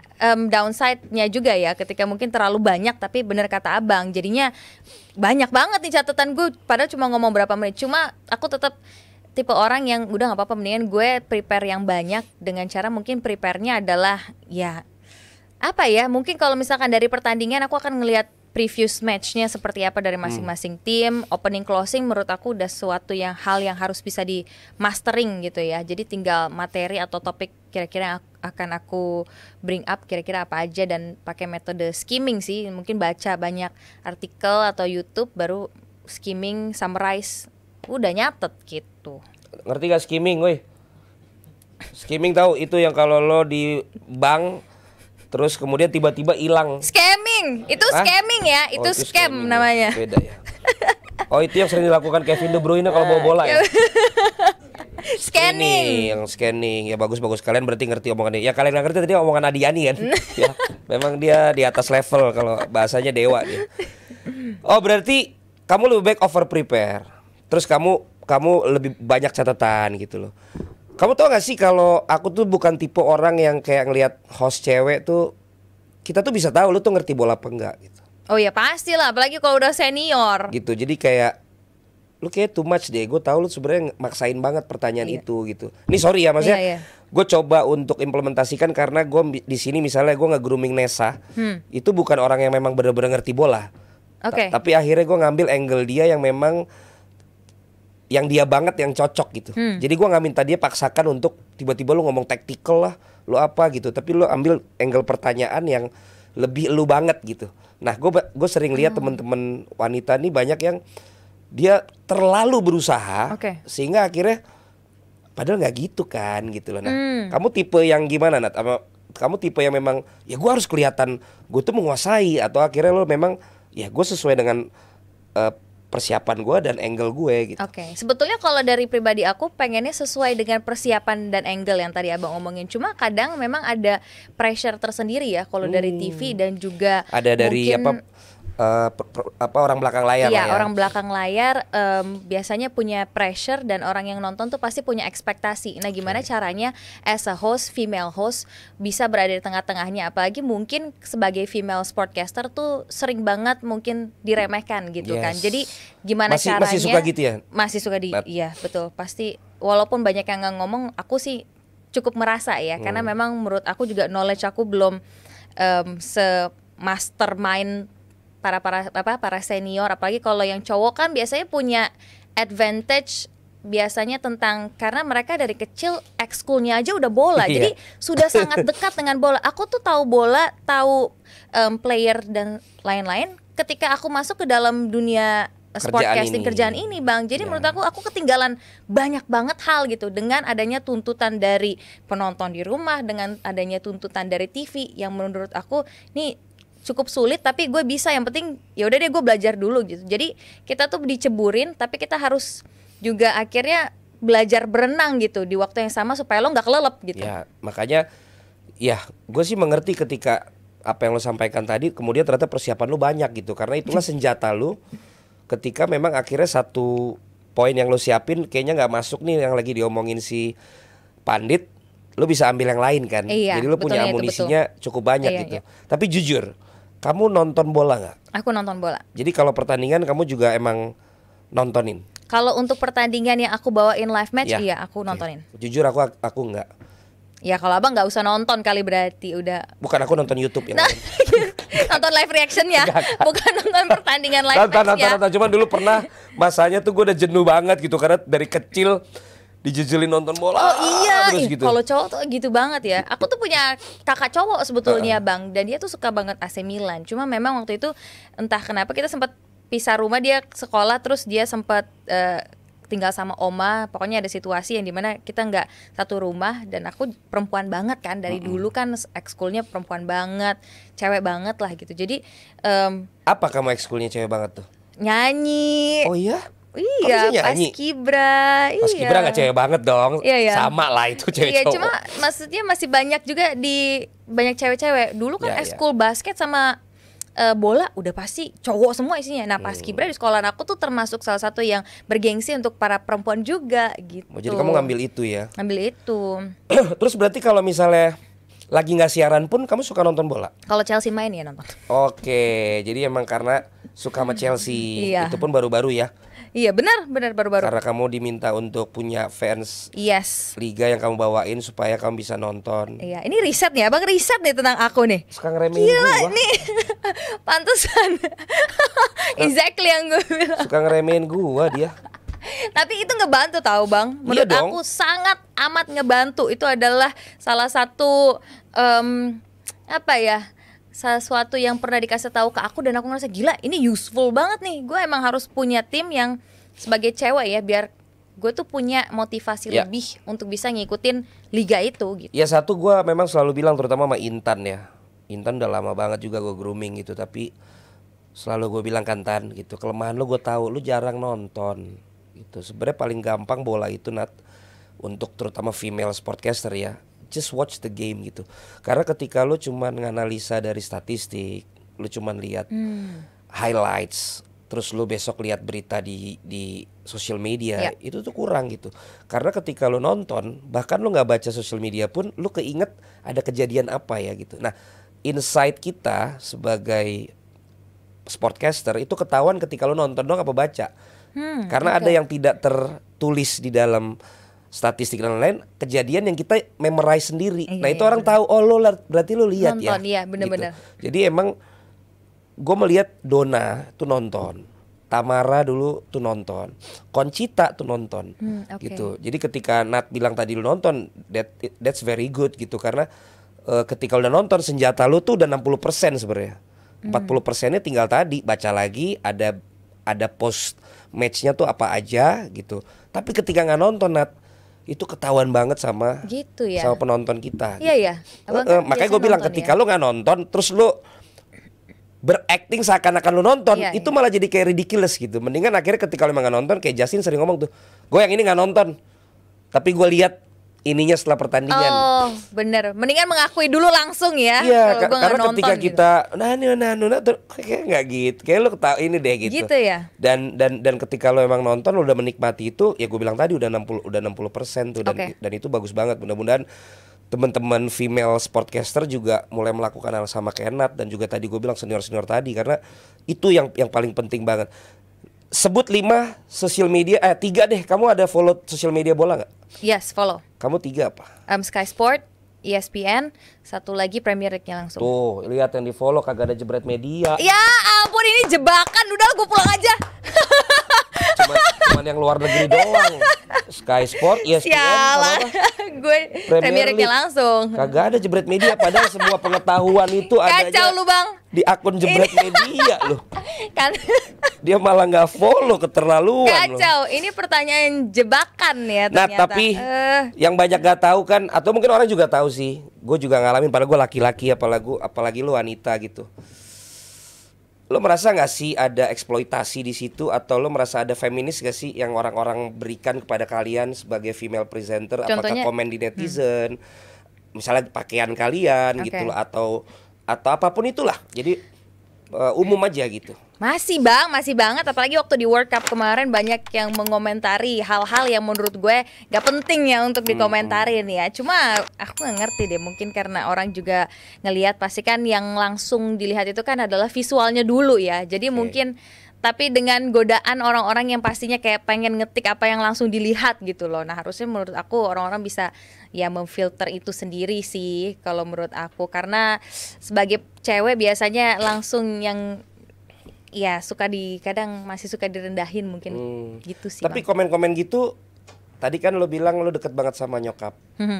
downside-nya juga ya. Ketika mungkin terlalu banyak. Tapi bener kata abang. Jadinya banyak banget nih catatan gue. Padahal cuma ngomong berapa menit. Cuma aku tetap tipe orang yang udah nggak apa-apa. Mendingan gue prepare yang banyak. Dengan cara mungkin prepare-nya adalah ya apa ya, mungkin kalau misalkan dari pertandingan aku akan ngelihat previous match-nya seperti apa dari masing-masing tim. Opening closing menurut aku udah suatu hal yang harus bisa di mastering gitu ya. Jadi tinggal materi atau topik kira-kira yang akan aku bring up kira-kira apa aja, dan pakai metode skimming sih. Mungkin baca banyak artikel atau YouTube baru skimming, summarize, udah nyatet gitu. Ngerti gak skimming, woi? Skimming tahu itu yang kalau lo di bank terus kemudian tiba-tiba hilang. Scamming, itu scamming ya, itu scam scamming namanya. Beda ya. Oh itu yang sering dilakukan Kevin De Bruyne kalau bawa bola ya. Scanning. Ini yang scanning ya, bagus kalian berarti ngerti omongannya. Ya kalian nggak ngerti tadi omongan Adiani kan. Ya, memang dia di atas level kalau bahasanya dewa dia. Oh berarti kamu lebih baik over prepare. Terus kamu lebih banyak catatan gitu loh. Kamu tau gak sih kalau aku tuh bukan tipe orang yang kayak ngelihat host cewek tuh, kita tuh bisa tahu lu tuh ngerti bola apa enggak gitu. Oh ya pastilah, apalagi kalau udah senior. Gitu. Jadi kayak lu kayak too much deh. Gue tahu lu sebenarnya maksain banget pertanyaan itu gitu. Ini sorry ya maksudnya. Iya. Gue coba untuk implementasikan karena gue di sini misalnya gue nge-grooming Nessa. Itu bukan orang yang memang benar-benar ngerti bola. Oke. Tapi akhirnya gue ngambil angle dia yang memang yang dia banget, yang cocok gitu. Jadi gue nggak minta dia paksakan untuk tiba-tiba lu ngomong tactical lah, lu apa gitu. Tapi lu ambil angle pertanyaan yang lebih lu banget gitu. Nah gue sering lihat temen-temen wanita nih banyak yang dia terlalu berusaha, sehingga akhirnya padahal nggak gitu kan gitu loh. Nah kamu tipe yang gimana Nat? Kamu tipe yang memang ya gue harus kelihatan gue tuh menguasai, atau akhirnya lo memang ya gue sesuai dengan persiapan gue dan angle gue gitu. Oke, sebetulnya kalau dari pribadi aku pengennya sesuai dengan persiapan dan angle yang tadi abang omongin. Cuma kadang memang ada pressure tersendiri ya kalau dari TV, dan juga ada dari mungkin, orang belakang layar lah ya. Iya, orang belakang layar biasanya punya pressure, dan orang yang nonton tuh pasti punya ekspektasi. Nah, gimana caranya as a host, female host bisa berada di tengah-tengahnya, apalagi mungkin sebagai female sportcaster tuh sering banget mungkin diremehkan gitu kan. Jadi gimana caranya? Masih suka gitu ya? Masih suka iya, betul. Pasti walaupun banyak yang nggak ngomong, aku sih cukup merasa ya, karena memang menurut aku juga knowledge aku belum se-mastermind para senior. Apalagi kalau yang cowok kan biasanya punya advantage biasanya tentang, karena mereka dari kecil ekskulnya aja udah bola. Jadi sudah sangat dekat dengan bola. Aku tuh tahu bola, tahu player dan lain-lain ketika aku masuk ke dalam dunia sportcasting kerjaan ini Bang. Jadi menurut aku ketinggalan banyak banget hal gitu dengan adanya tuntutan dari penonton di rumah, dengan adanya tuntutan dari TV yang menurut aku nih cukup sulit, tapi gue bisa, yang penting ya udah deh gue belajar dulu gitu. Jadi kita tuh diceburin, tapi kita harus juga akhirnya belajar berenang gitu di waktu yang sama supaya lo nggak kelelep gitu. Ya makanya ya gue sih mengerti ketika apa yang lo sampaikan tadi, kemudian ternyata persiapan lo banyak gitu, karena itulah senjata lo ketika memang akhirnya satu poin yang lo siapin kayaknya nggak masuk nih yang lagi diomongin si Pandit, lo bisa ambil yang lain kan. Iya, jadi lo punya amunisinya cukup banyak gitu. Tapi jujur, kamu nonton bola nggak? Aku nonton bola. Jadi kalau pertandingan kamu juga emang nontonin? Kalau untuk pertandingan yang aku bawain live match, iya aku nontonin. Jujur aku nggak. Ya kalau abang nggak usah nonton kali, berarti udah. Bukan, aku nonton YouTube yang lain. Nonton live reaction ya, bukan nonton pertandingan live match ya. Nonton. Cuman dulu pernah masanya tuh gue udah jenuh banget gitu, karena dari kecil dijejulin nonton bola. Oh iya, gitu. Kalau cowok tuh gitu banget ya. Aku tuh punya kakak cowok sebetulnya Bang, dan dia tuh suka banget AC Milan. Cuma memang waktu itu entah kenapa kita sempat pisah rumah, dia sekolah terus dia sempat tinggal sama oma. Pokoknya ada situasi yang dimana kita nggak satu rumah, dan aku perempuan banget kan dari dulu kan, ekskulnya perempuan banget, cewek banget lah gitu. Jadi apa kamu ekskulnya cewek banget tuh? Nyanyi. Oh iya? Iya, Paskibra. Paskibra nggak cewek banget dong. Iya. Sama lah itu cewek iya, cowok. Cuma maksudnya masih banyak juga di banyak cewek-cewek. Dulu kan ekskul basket sama bola udah pasti cowok semua isinya. Nah, Paskibra di sekolah aku tuh termasuk salah satu yang bergengsi untuk para perempuan juga gitu. Jadi kamu ngambil itu ya? Ngambil itu. Terus berarti kalau misalnya lagi nggak siaran pun kamu suka nonton bola? Kalau Chelsea main ya nonton. Oke, jadi emang karena suka sama Chelsea. Itu pun baru-baru ya? Iya benar baru-baru. Karena kamu diminta untuk punya fans liga yang kamu bawain supaya kamu bisa nonton. Iya, ini riset nih, abang riset nih tentang aku nih. Suka ngeremehin gila gua. Nih, pantesan. Exactly yang gue bilang. Suka ngeremehin gua dia. Tapi itu ngebantu tahu Bang. Menurut aku sangat amat ngebantu. Itu adalah salah satu sesuatu yang pernah dikasih tahu ke aku, dan aku ngerasa gila ini useful banget nih. Gue emang harus punya tim yang sebagai cewek ya, biar gue tuh punya motivasi lebih untuk bisa ngikutin liga itu gitu. Ya satu, gue memang selalu bilang terutama sama Intan ya. Intan udah lama banget juga gue grooming gitu, tapi selalu gue bilang kan Tan gitu, kelemahan lu gue tahu, lu jarang nonton gitu. Sebenarnya paling gampang bola itu Nat, untuk terutama female sportcaster ya, just watch the game gitu. Karena ketika lu cuman nganalisa dari statistik, lu cuman lihat highlights, terus lu besok lihat berita di sosial media, itu tuh kurang gitu. Karena ketika lu nonton, bahkan lu nggak baca sosial media pun, lu keinget ada kejadian apa ya gitu. Nah, insight kita sebagai sportcaster itu ketahuan ketika lu nonton dong apa baca. Karena ada yang tidak tertulis di dalam statistik dan lain-lain, kejadian yang kita memorize sendiri. Nah itu orang tahu, oh lo berarti lo lihat ya. Nonton, iya bener-bener. Gitu. Jadi emang gue melihat Donna tuh nonton, Tamara dulu tuh nonton, Conchita tuh nonton, gitu. Jadi ketika Nat bilang tadi lo nonton, that's very good gitu. Karena ketika udah nonton, senjata lo tuh udah 60% sebenarnya. 40%-nya tinggal tadi baca lagi, ada post matchnya tuh apa aja gitu. Tapi ketika nggak nonton Nat, itu ketahuan banget sama gitu ya, sama penonton kita. Iya gitu. Makanya gue bilang ketika lu nggak nonton, terus lu berakting seakan-akan lu nonton, itu malah jadi kayak ridiculous gitu. Mendingan akhirnya ketika lu emang nggak nonton, kayak Justin sering ngomong tuh, gue yang ini nggak nonton, tapi gue lihat ininya setelah pertandingan. Oh bener, mendingan mengakui dulu langsung ya. Iya, karena nonton, ketika gitu. kita kayak nggak gitu, kayak lu ketahui ini deh gitu. Gitu ya. Dan ketika lu emang nonton, lu udah menikmati itu, ya gue bilang tadi udah 60% tuh, dan itu bagus banget. Mudah-mudahan teman-teman female sportcaster juga mulai melakukan hal sama kayak Nat, dan juga tadi gue bilang senior-senior tadi, karena itu yang paling penting banget. Sebut 5 sosial media, 3 deh. Kamu ada follow sosial media bola nggak? Yes, follow. Kamu 3 apa? Sky Sport, ESPN, satu lagi Premier League-nya langsung. Tuh, lihat yang di follow, kagak ada jebret media. Ya ampun, ini jebakan. Udah gue pulang aja. Cuman Cuman yang luar negeri doang. Sky Sport, ESPN, Sialan. Gue Premier League langsung. Kagak ada Jebret Media, padahal semua pengetahuan itu adanya Kacau lu Bang. di akun Jebret Media loh. Kan Dia malah nggak follow, keterlaluan loh. kacau. Ini pertanyaan jebakan ya Nah ternyata. tapi yang banyak gak tahu kan, atau mungkin orang juga tahu sih, gue juga ngalamin, padahal gue laki-laki, apalagi lu wanita gitu. Lo merasa nggak sih ada eksploitasi di situ, atau lo merasa ada feminis gak sih yang orang-orang berikan kepada kalian sebagai female presenter? Contohnya? Apakah komen di netizen, misalnya pakaian kalian Oke. gitu loh, atau apapun itulah. Jadi umum aja gitu. Masih Bang, masih banget. Apalagi waktu di World Cup kemarin banyak yang mengomentari hal-hal yang menurut gue gak penting ya untuk dikomentarin ya. Cuma aku gak ngerti deh, mungkin karena orang juga ngelihat, pasti kan yang langsung dilihat itu kan adalah visualnya dulu ya. Jadi mungkin, tapi dengan godaan orang-orang yang pastinya kayak pengen ngetik apa yang langsung dilihat gitu loh. Nah harusnya menurut aku orang-orang bisa ya memfilter itu sendiri sih kalau menurut aku. Karena sebagai cewek biasanya langsung yang ya kadang masih suka direndahin mungkin gitu sih. Tapi Bang. komen-komen gitu, tadi kan lo bilang lo deket banget sama nyokap,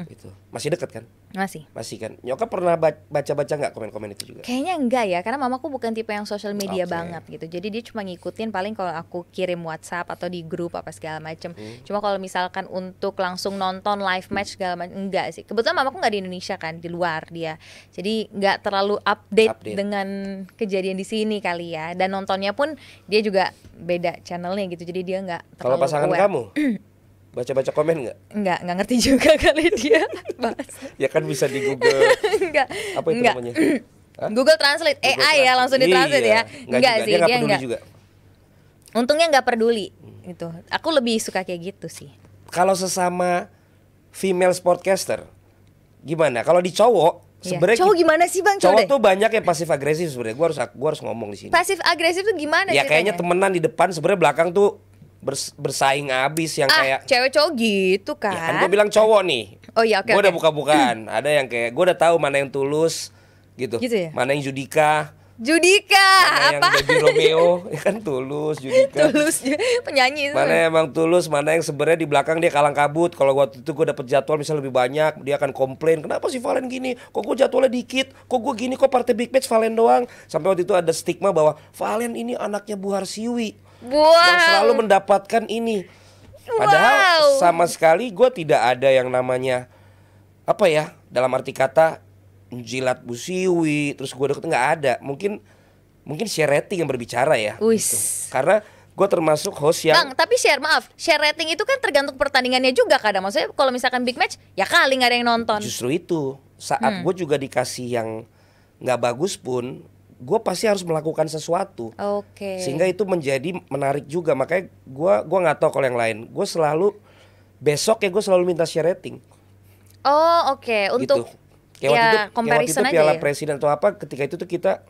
gitu. Masih deket kan? Masih Kan. Nyokap pernah baca-baca nggak komen-komen itu juga? kayaknya enggak ya, karena mamaku bukan tipe yang social media Oke. banget gitu. Jadi dia cuma ngikutin paling kalau aku kirim WhatsApp atau di grup apa segala macem. Cuma kalau misalkan untuk langsung nonton live match segala macam enggak sih. Kebetulan mamaku nggak di Indonesia kan, di luar dia. Jadi nggak terlalu update dengan kejadian di sini kali ya. Dan nontonnya pun dia juga beda channelnya gitu. Jadi dia nggak terlalu Kalau pasangan aware. kamu baca-baca komen nggak? Nggak ngerti juga kali dia bahasa. Ya kan bisa di Google. Enggak. Apa itu Enggak. namanya? Hah? Google Translate, Google AI ya langsung ditranslate Iya. ya. Enggak juga. sih, Dia nggak dia peduli enggak. juga. Untungnya nggak peduli gitu. Aku lebih suka kayak gitu sih. Kalau sesama female sportcaster, gimana? Kalau di cowok, Iya. sebenarnya Cowok gimana sih Bang? cowok Coba deh. tuh banyak yang pasif agresif sebenarnya. Gua harus ngomong di sini. Pasif agresif tuh gimana Ya kayaknya ceritanya? temenan di depan, sebenarnya belakang tuh bersaing abis yang kayak. Cewek cowok gitu kan. Ya kan gue bilang cowok nih. Oh iya, oke, Gue udah oke. buka-bukaan. Ada yang kayak gue udah tahu mana yang tulus gitu. Gitu ya? Mana yang Judika, Judika mana apa? yang Baby Romeo, ya kan tulus Judika. Tulus penyanyi itu. Mana yang emang tulus, mana yang sebenarnya di belakang dia kalang kabut. Kalau waktu itu gue dapet jadwal misalnya lebih banyak, dia akan komplain, kenapa sih Valen gini? Kok gue jadwalnya dikit? Kok gue gini? Kok partai big match Valen doang? Sampai waktu itu ada stigma bahwa Valen ini anaknya Bu Harsiwi yang selalu mendapatkan ini. Padahal sama sekali gue tidak ada yang namanya apa ya, dalam arti kata jilat Bu Siwi, terus gue deket, nggak ada. Mungkin share rating yang berbicara ya. Wis. Gitu. Karena gue termasuk host yang Bang, tapi share rating itu kan tergantung pertandingannya juga kadang. Maksudnya kalau misalkan big match, ya kali nggak ada yang nonton. justru itu saat gue juga dikasih yang nggak bagus pun, gue pasti harus melakukan sesuatu. Oke. Sehingga itu menjadi menarik juga. Makanya gue nggak tahu kalau yang lain. Gue selalu besok ya gue selalu minta share rating. Oh oke, untuk Gitu. Kayak comparison waktu itu aja Piala ya. Presiden atau apa, ketika itu tuh kita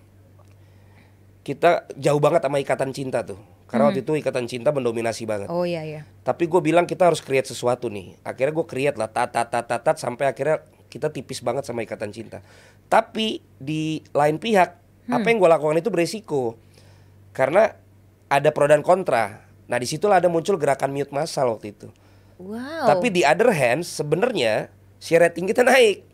jauh banget sama Ikatan Cinta tuh. Karena waktu itu Ikatan Cinta mendominasi banget. Oh iya iya. Tapi gue bilang kita harus create sesuatu nih. Akhirnya gue create lah tat sampai akhirnya kita tipis banget sama Ikatan Cinta. Tapi di lain pihak, apa yang gue lakukan itu beresiko. Karena ada pro dan kontra. Nah disitulah ada muncul gerakan mute massal waktu itu. Wow. Tapi di other hand sebenarnya share rating kita naik.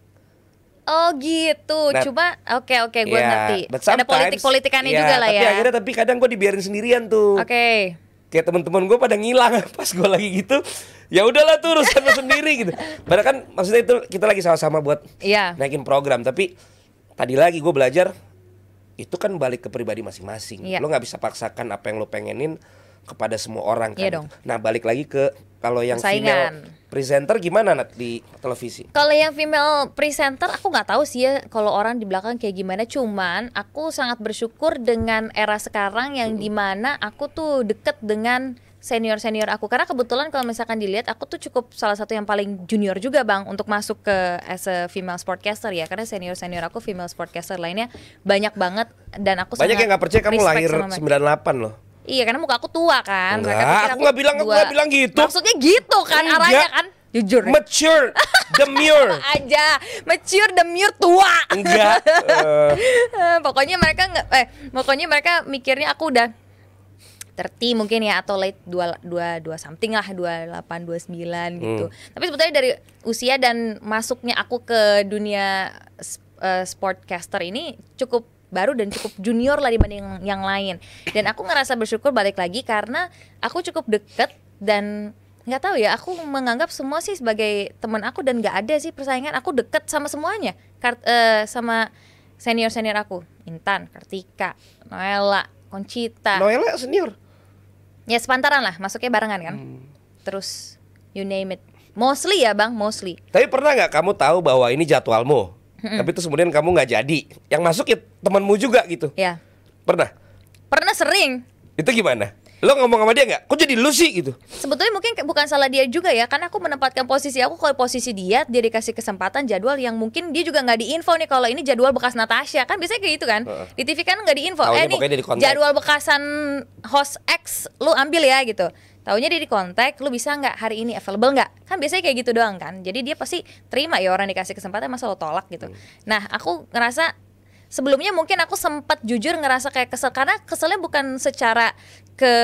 Oh gitu. Nah, Cuma oke gue ngerti. but Ada sometimes, politik-politikannya ya, juga lah ya. Tapi kadang gue dibiarin sendirian tuh. Oke. Kayak teman-teman gue pada ngilang pas gue lagi gitu. Ya udahlah tuh urusan lu sendiri gitu. Padahal kan maksudnya itu kita lagi sama-sama buat Iya. naikin program. Tapi tadi lagi gue belajar, itu kan balik ke pribadi masing-masing. Iya. Lo nggak bisa paksakan apa yang lo pengenin kepada semua orang kan. Iya dong. Nah balik lagi ke kalau yang Persaingan. female presenter gimana Nat di televisi? Kalau yang female presenter aku nggak tahu sih ya kalau orang di belakang kayak gimana. Cuman aku sangat bersyukur dengan era sekarang yang dimana aku tuh deket dengan senior aku, karena kebetulan kalau misalkan dilihat aku tuh cukup salah satu yang paling junior juga Bang untuk masuk ke as a female sportcaster ya, karena senior aku female sportcaster lainnya banyak banget dan aku Banyak sangat yang nggak percaya kamu respect lahir sama mereka. 98 loh. Iya, karena muka aku tua kan. Enggak, Mereka pikir aku nggak bilang gitu. Maksudnya gitu kan Enggak. arahnya kan. Jujur ya. Mature, demure. Aja mature demure tua. Enggak. Pokoknya mereka nggak pokoknya mereka mikirnya aku udah 30 mungkin ya, atau late 22 something lah, 28 29 gitu. Tapi sebetulnya dari usia dan masuknya aku ke dunia sportcaster ini cukup baru dan cukup junior lah dibanding yang lain. Dan aku ngerasa bersyukur balik lagi karena aku cukup deket dan nggak tahu ya, aku menganggap semua sih sebagai teman aku dan nggak ada sih persaingan. Aku deket sama semuanya, sama senior aku, Intan, Kartika, Noella, Conchita. Noella senior. Ya sepantaran lah, masuknya barengan kan. Terus you name it. Mostly ya bang, mostly. Tapi pernah nggak kamu tahu bahwa ini jadwalmu, tapi terus kemudian kamu nggak jadi, yang masuk ya temanmu juga gitu? Ya. Pernah? Pernah sering. Itu gimana? Lo ngomong sama dia nggak? Kok jadi lu sih gitu? Sebetulnya mungkin bukan salah dia juga ya, karena aku menempatkan posisi aku kalau posisi dia dikasih kesempatan jadwal yang mungkin dia juga nggak diinfo nih kalau ini jadwal bekas Natasha, kan biasanya kayak gitu kan. Di TV kan nggak diinfo, Taunya nih pokoknya dia dikontak. jadwal bekasan host X lu ambil ya gitu. Taunya dia di kontak, lu bisa nggak hari ini available nggak? Kan biasanya kayak gitu doang kan. Jadi dia pasti terima ya, orang dikasih kesempatan masa lo tolak gitu. Nah aku ngerasa sebelumnya mungkin aku sempat jujur ngerasa kayak kesel, karena keselnya bukan secara ke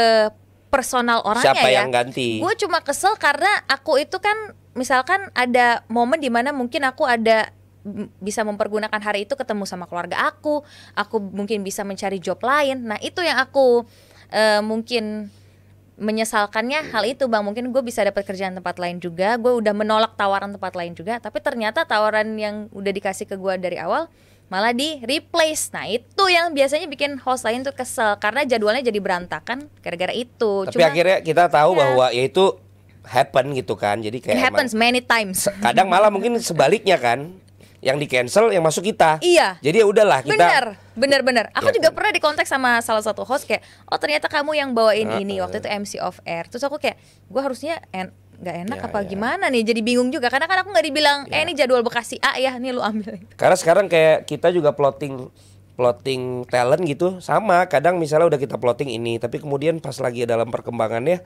personal orangnya. Siapa ya yang ganti? Gue cuma kesel karena aku itu kan misalkan ada momen dimana mungkin aku bisa mempergunakan hari itu ketemu sama keluarga aku mungkin bisa mencari job lain. Nah itu yang aku mungkin menyesalkannya hal itu bang. Mungkin gue bisa dapat kerjaan tempat lain juga, gue udah menolak tawaran tempat lain juga, tapi ternyata tawaran yang udah dikasih ke gue dari awal malah di replace. Nah itu yang biasanya bikin host lain tuh kesel karena jadwalnya jadi berantakan gara-gara itu. Tapi akhirnya kita tahu bahwa ya itu happen gitu kan. Jadi kayak it happens many times. kadang malah mungkin sebaliknya kan, yang di cancel yang masuk kita. Iya. Jadi ya udahlah kita. Bener. Aku Ya, juga kan. pernah dikontak sama salah satu host kayak, oh ternyata kamu yang bawain ini waktu itu MC off air. Terus aku kayak, gue harusnya nggak enak apa gimana nih, jadi bingung juga karena kan aku nggak dibilang ini jadwal bekas si A ya, nih lu ambil. Karena sekarang kayak kita juga plotting talent gitu sama. Kadang misalnya udah kita plotting ini, tapi kemudian pas lagi dalam perkembangannya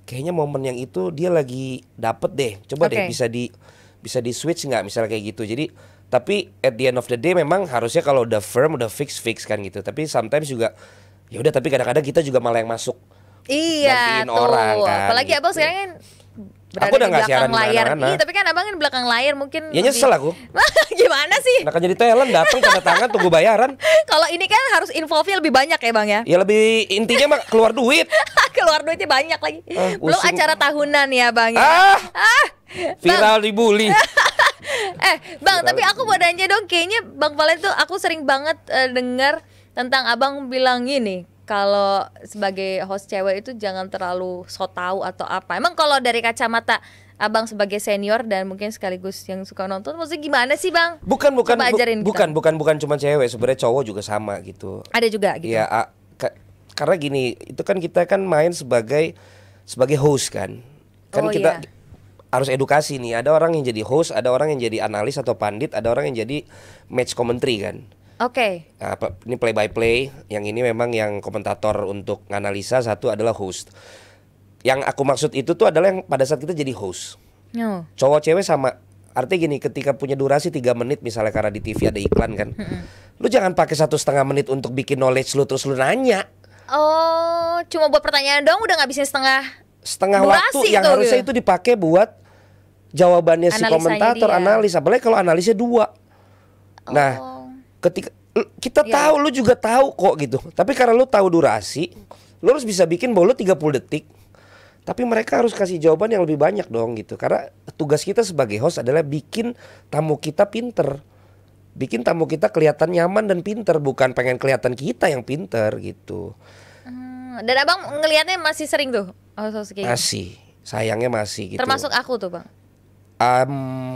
kayaknya momen yang itu dia lagi dapet deh. Coba deh bisa di switch nggak misalnya kayak gitu. Jadi tapi at the end of the day memang harusnya kalau udah firm udah fix kan gitu. Tapi sometimes juga ya udah, tapi kadang-kadang kita juga malah yang masuk. Iya gantiin tuh. orang kan, Apalagi abang gitu. sekarang kan berada Aku udah di nggak siaran belakang layar. dimana-mana. Iya, tapi kan abang kan di belakang layar mungkin. Ya nyesel aku. Gimana sih? Nah kan jadi talent datang tanda tangan tunggu bayaran. Kalau ini kan harus involve-nya lebih banyak ya bang ya. Ya lebih intinya mah keluar duit. Keluar duitnya banyak lagi. Belum pusing. acara tahunan ya bang ya. Viral dibully. Bang, tapi aku mau nanya dong, kayaknya Bang Valen tuh aku sering banget dengar tentang abang bilang gini, kalau sebagai host cewek itu jangan terlalu so tau atau apa. Emang kalau dari kacamata abang sebagai senior dan mungkin sekaligus yang suka nonton, maksudnya gimana sih bang? Bukan Coba ajarin kita. bukan cuma cewek, sebenarnya cowok juga sama gitu. Ada juga gitu. Ya karena gini, itu kan kita kan main sebagai host kan. Kan kita harus edukasi nih. Ada orang yang jadi host, ada orang yang jadi analis atau pandit, ada orang yang jadi match commentary kan. Oke. Nah, ini play by play, yang ini memang yang komentator untuk nganalisa, satu adalah host. Yang aku maksud itu tuh adalah yang pada saat kita jadi host. Cowok cewek sama. Artinya gini, ketika punya durasi 3 menit misalnya karena di TV ada iklan kan. Lu jangan pakai 1,5 menit untuk bikin knowledge lu terus lu nanya. Oh, cuma buat pertanyaan dong udah ngabisin setengah waktu yang harusnya itu dipakai buat jawabannya si analisanya komentator dia. analis, apalagi kalau analisnya 2. Nah, ketika kita tahu, lu juga tahu kok gitu. Tapi karena lu tahu durasi, lu harus bisa bikin bahwa lu 30 detik. Tapi mereka harus kasih jawaban yang lebih banyak dong gitu. Karena tugas kita sebagai host adalah bikin tamu kita pinter. Bikin tamu kita kelihatan nyaman dan pinter, bukan pengen kelihatan kita yang pinter gitu. Dan abang ngelihatnya masih sering tuh host kayak gitu? Masih, sayangnya masih gitu. Termasuk aku tuh bang.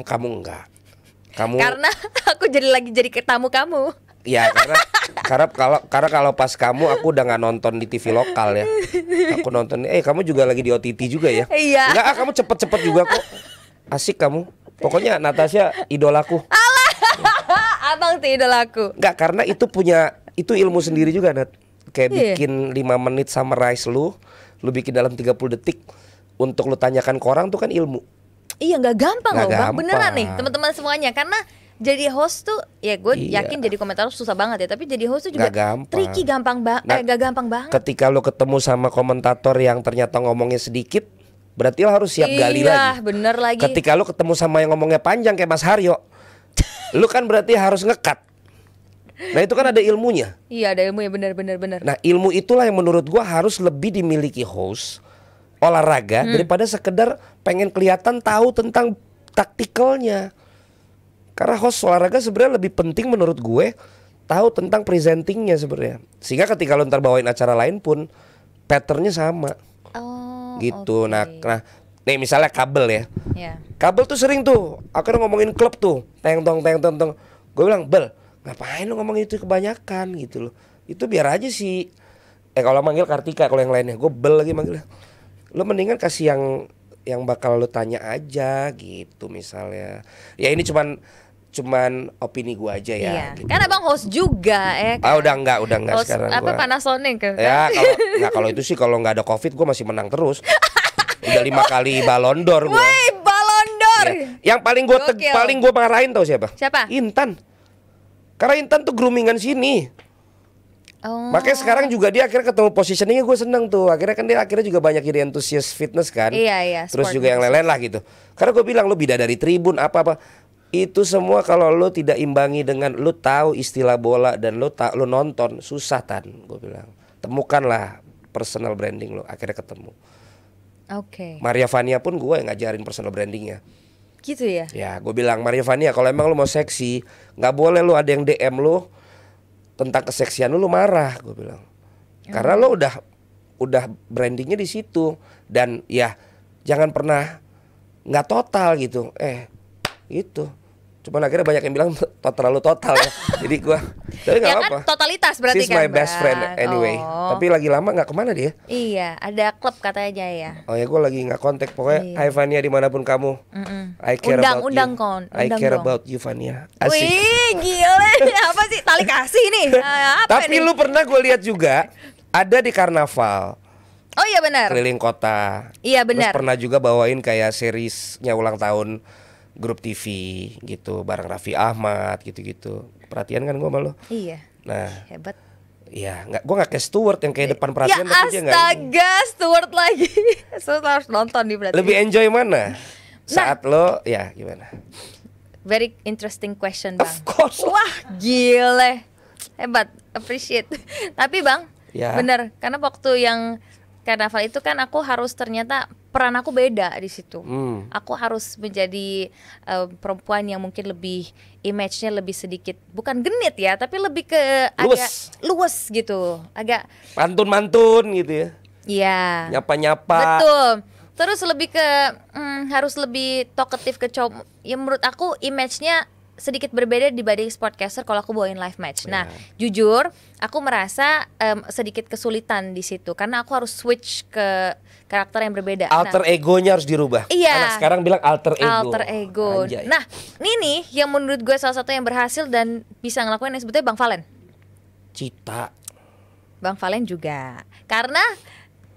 Kamu enggak. Kamu Karena aku jadi tamu kamu. ya karena kalau pas kamu aku udah nggak nonton di TV lokal ya. Aku nonton kamu juga lagi di OTT juga ya. Iya. Enggak, kamu cepet juga kok. Asik kamu. Pokoknya Natasha idolaku. Abang tuh idolaku. Enggak, karena itu ilmu sendiri juga Nat. Kayak bikin 5 menit summarize lu bikin dalam 30 detik untuk lu tanyakan ke orang tuh kan ilmu. Iya, nggak gampang loh bang, gampang. beneran nih teman-teman semuanya. Karena jadi host tuh ya gue Iya. yakin jadi komentator susah banget ya, tapi jadi host tuh juga Nggak gampang. tricky, gak gampang banget. Ketika lo ketemu sama komentator yang ternyata ngomongnya sedikit, berarti lo harus siap gali Iya, lagi. bener lagi. Ketika lo ketemu sama yang ngomongnya panjang kayak Mas Haryo, lo kan berarti harus ngekat. Nah itu kan ada ilmunya. Iya, ada ilmu ya, bener. Nah ilmu itulah yang menurut gua harus lebih dimiliki host olahraga daripada sekedar pengen kelihatan tahu tentang taktikalnya. Karena host olahraga sebenarnya lebih penting menurut gue tahu tentang presentingnya sebenarnya. Sehingga ketika lo ntar bawain acara lain pun patternnya sama Oh, gitu. oke. Nah, nih misalnya kabel ya. Ya. Kabel tuh sering tuh akhirnya ngomongin klub tuh teng tong. Gue bilang Bel, ngapain lo ngomongin itu kebanyakan gitu loh. Itu biar aja sih. Kalau manggil Kartika, kalau yang lainnya gue Bel lagi manggilnya. Lo mendingan kasih yang bakal lo tanya aja gitu misalnya. Ya ini cuman opini gua aja ya. Iya. Gitu. Kan abang host juga ya kan? Udah enggak Host sekarang apa gua. Panasonic kan? Ya kalau itu sih kalau nggak ada Covid gua masih menang terus. Udah 5 kali Ballon d'Or gua. Wih, Ballon d'Or. Ya. Yang Gokil. paling gua marahin tau siapa? Siapa? Intan. Karena Intan tuh groomingan sini. Oh. Makanya sekarang juga dia akhirnya ketemu positioningnya gue seneng tuh. Akhirnya kan dia juga banyak jadi antusias fitness kan. Iya, Terus sport juga yang lain-lain lah gitu. Karena gue bilang lu bidadari tribun apa-apa. Itu semua kalau lu tidak imbangi dengan lu tahu istilah bola dan lu nonton susah Tan. Gue bilang temukanlah personal branding lu. Akhirnya ketemu. Oke. Maria Vania pun gue yang ngajarin personal brandingnya. Gitu ya. Ya gue bilang Maria Vania kalau emang lu mau seksi nggak boleh lu ada yang DM lu tentang keseksian lu marah, gue bilang. Karena lo udah brandingnya di situ dan ya jangan pernah nggak total gitu. Gitu. Cuman akhirnya banyak yang bilang terlalu total ya. Jadi gue tapi nggak Ya apa-apa. kan totalitas berarti She's kan. my best friend Bang? anyway. Oh. Tapi lagi lama nggak kemana dia? Iya, ada klub katanya ya. Oh ya gue lagi nggak kontak. Pokoknya Hai Vania dimanapun kamu. I care about Undang you. I undang care dong. about you Vania. Asik. Wih, gila. Apa sih tali kasih nih? Apa Tapi nih? lu pernah gue lihat juga ada di karnaval. Oh iya benar. Keliling kota. Iya, Terus benar. pernah juga bawain kayak seriesnya ulang tahun grup TV gitu bareng Raffi Ahmad gitu-gitu. Perhatian kan gua sama lo. Iya. Nah, Hebat. iya gua nggak kayak Stewart yang kayak depan perhatian Ya tapi dia nggak ini. astaga, Stuart lagi. Stuart harus nonton nih berarti. Lebih enjoy mana? Saat lo ya gimana? Very interesting question, Bang. Of course. Wah, gile. Hebat, appreciate. Tapi Bang, Ya. bener, karena waktu yang karnaval itu kan aku harus ternyata peran aku beda di situ. Aku harus menjadi perempuan yang mungkin lebih image-nya lebih sedikit bukan genit ya, tapi lebih ke agak luwes gitu, agak Mantun-mantun gitu ya. iya. Nyapa-nyapa. Betul. Terus lebih ke harus lebih talkative ke cowok. Ya menurut aku image-nya sedikit berbeda dibanding sportcaster kalau aku bawain live match. Nah, jujur aku merasa sedikit kesulitan di situ karena aku harus switch ke karakter yang berbeda. Alter egonya harus dirubah. Iya. Anak sekarang bilang alter ego. Alter ego. Anjay. Nah, ini nih yang menurut gue salah satu yang berhasil dan bisa ngelakuin yang sebetulnya Bang Valen. Cita. Bang Valen juga. Karena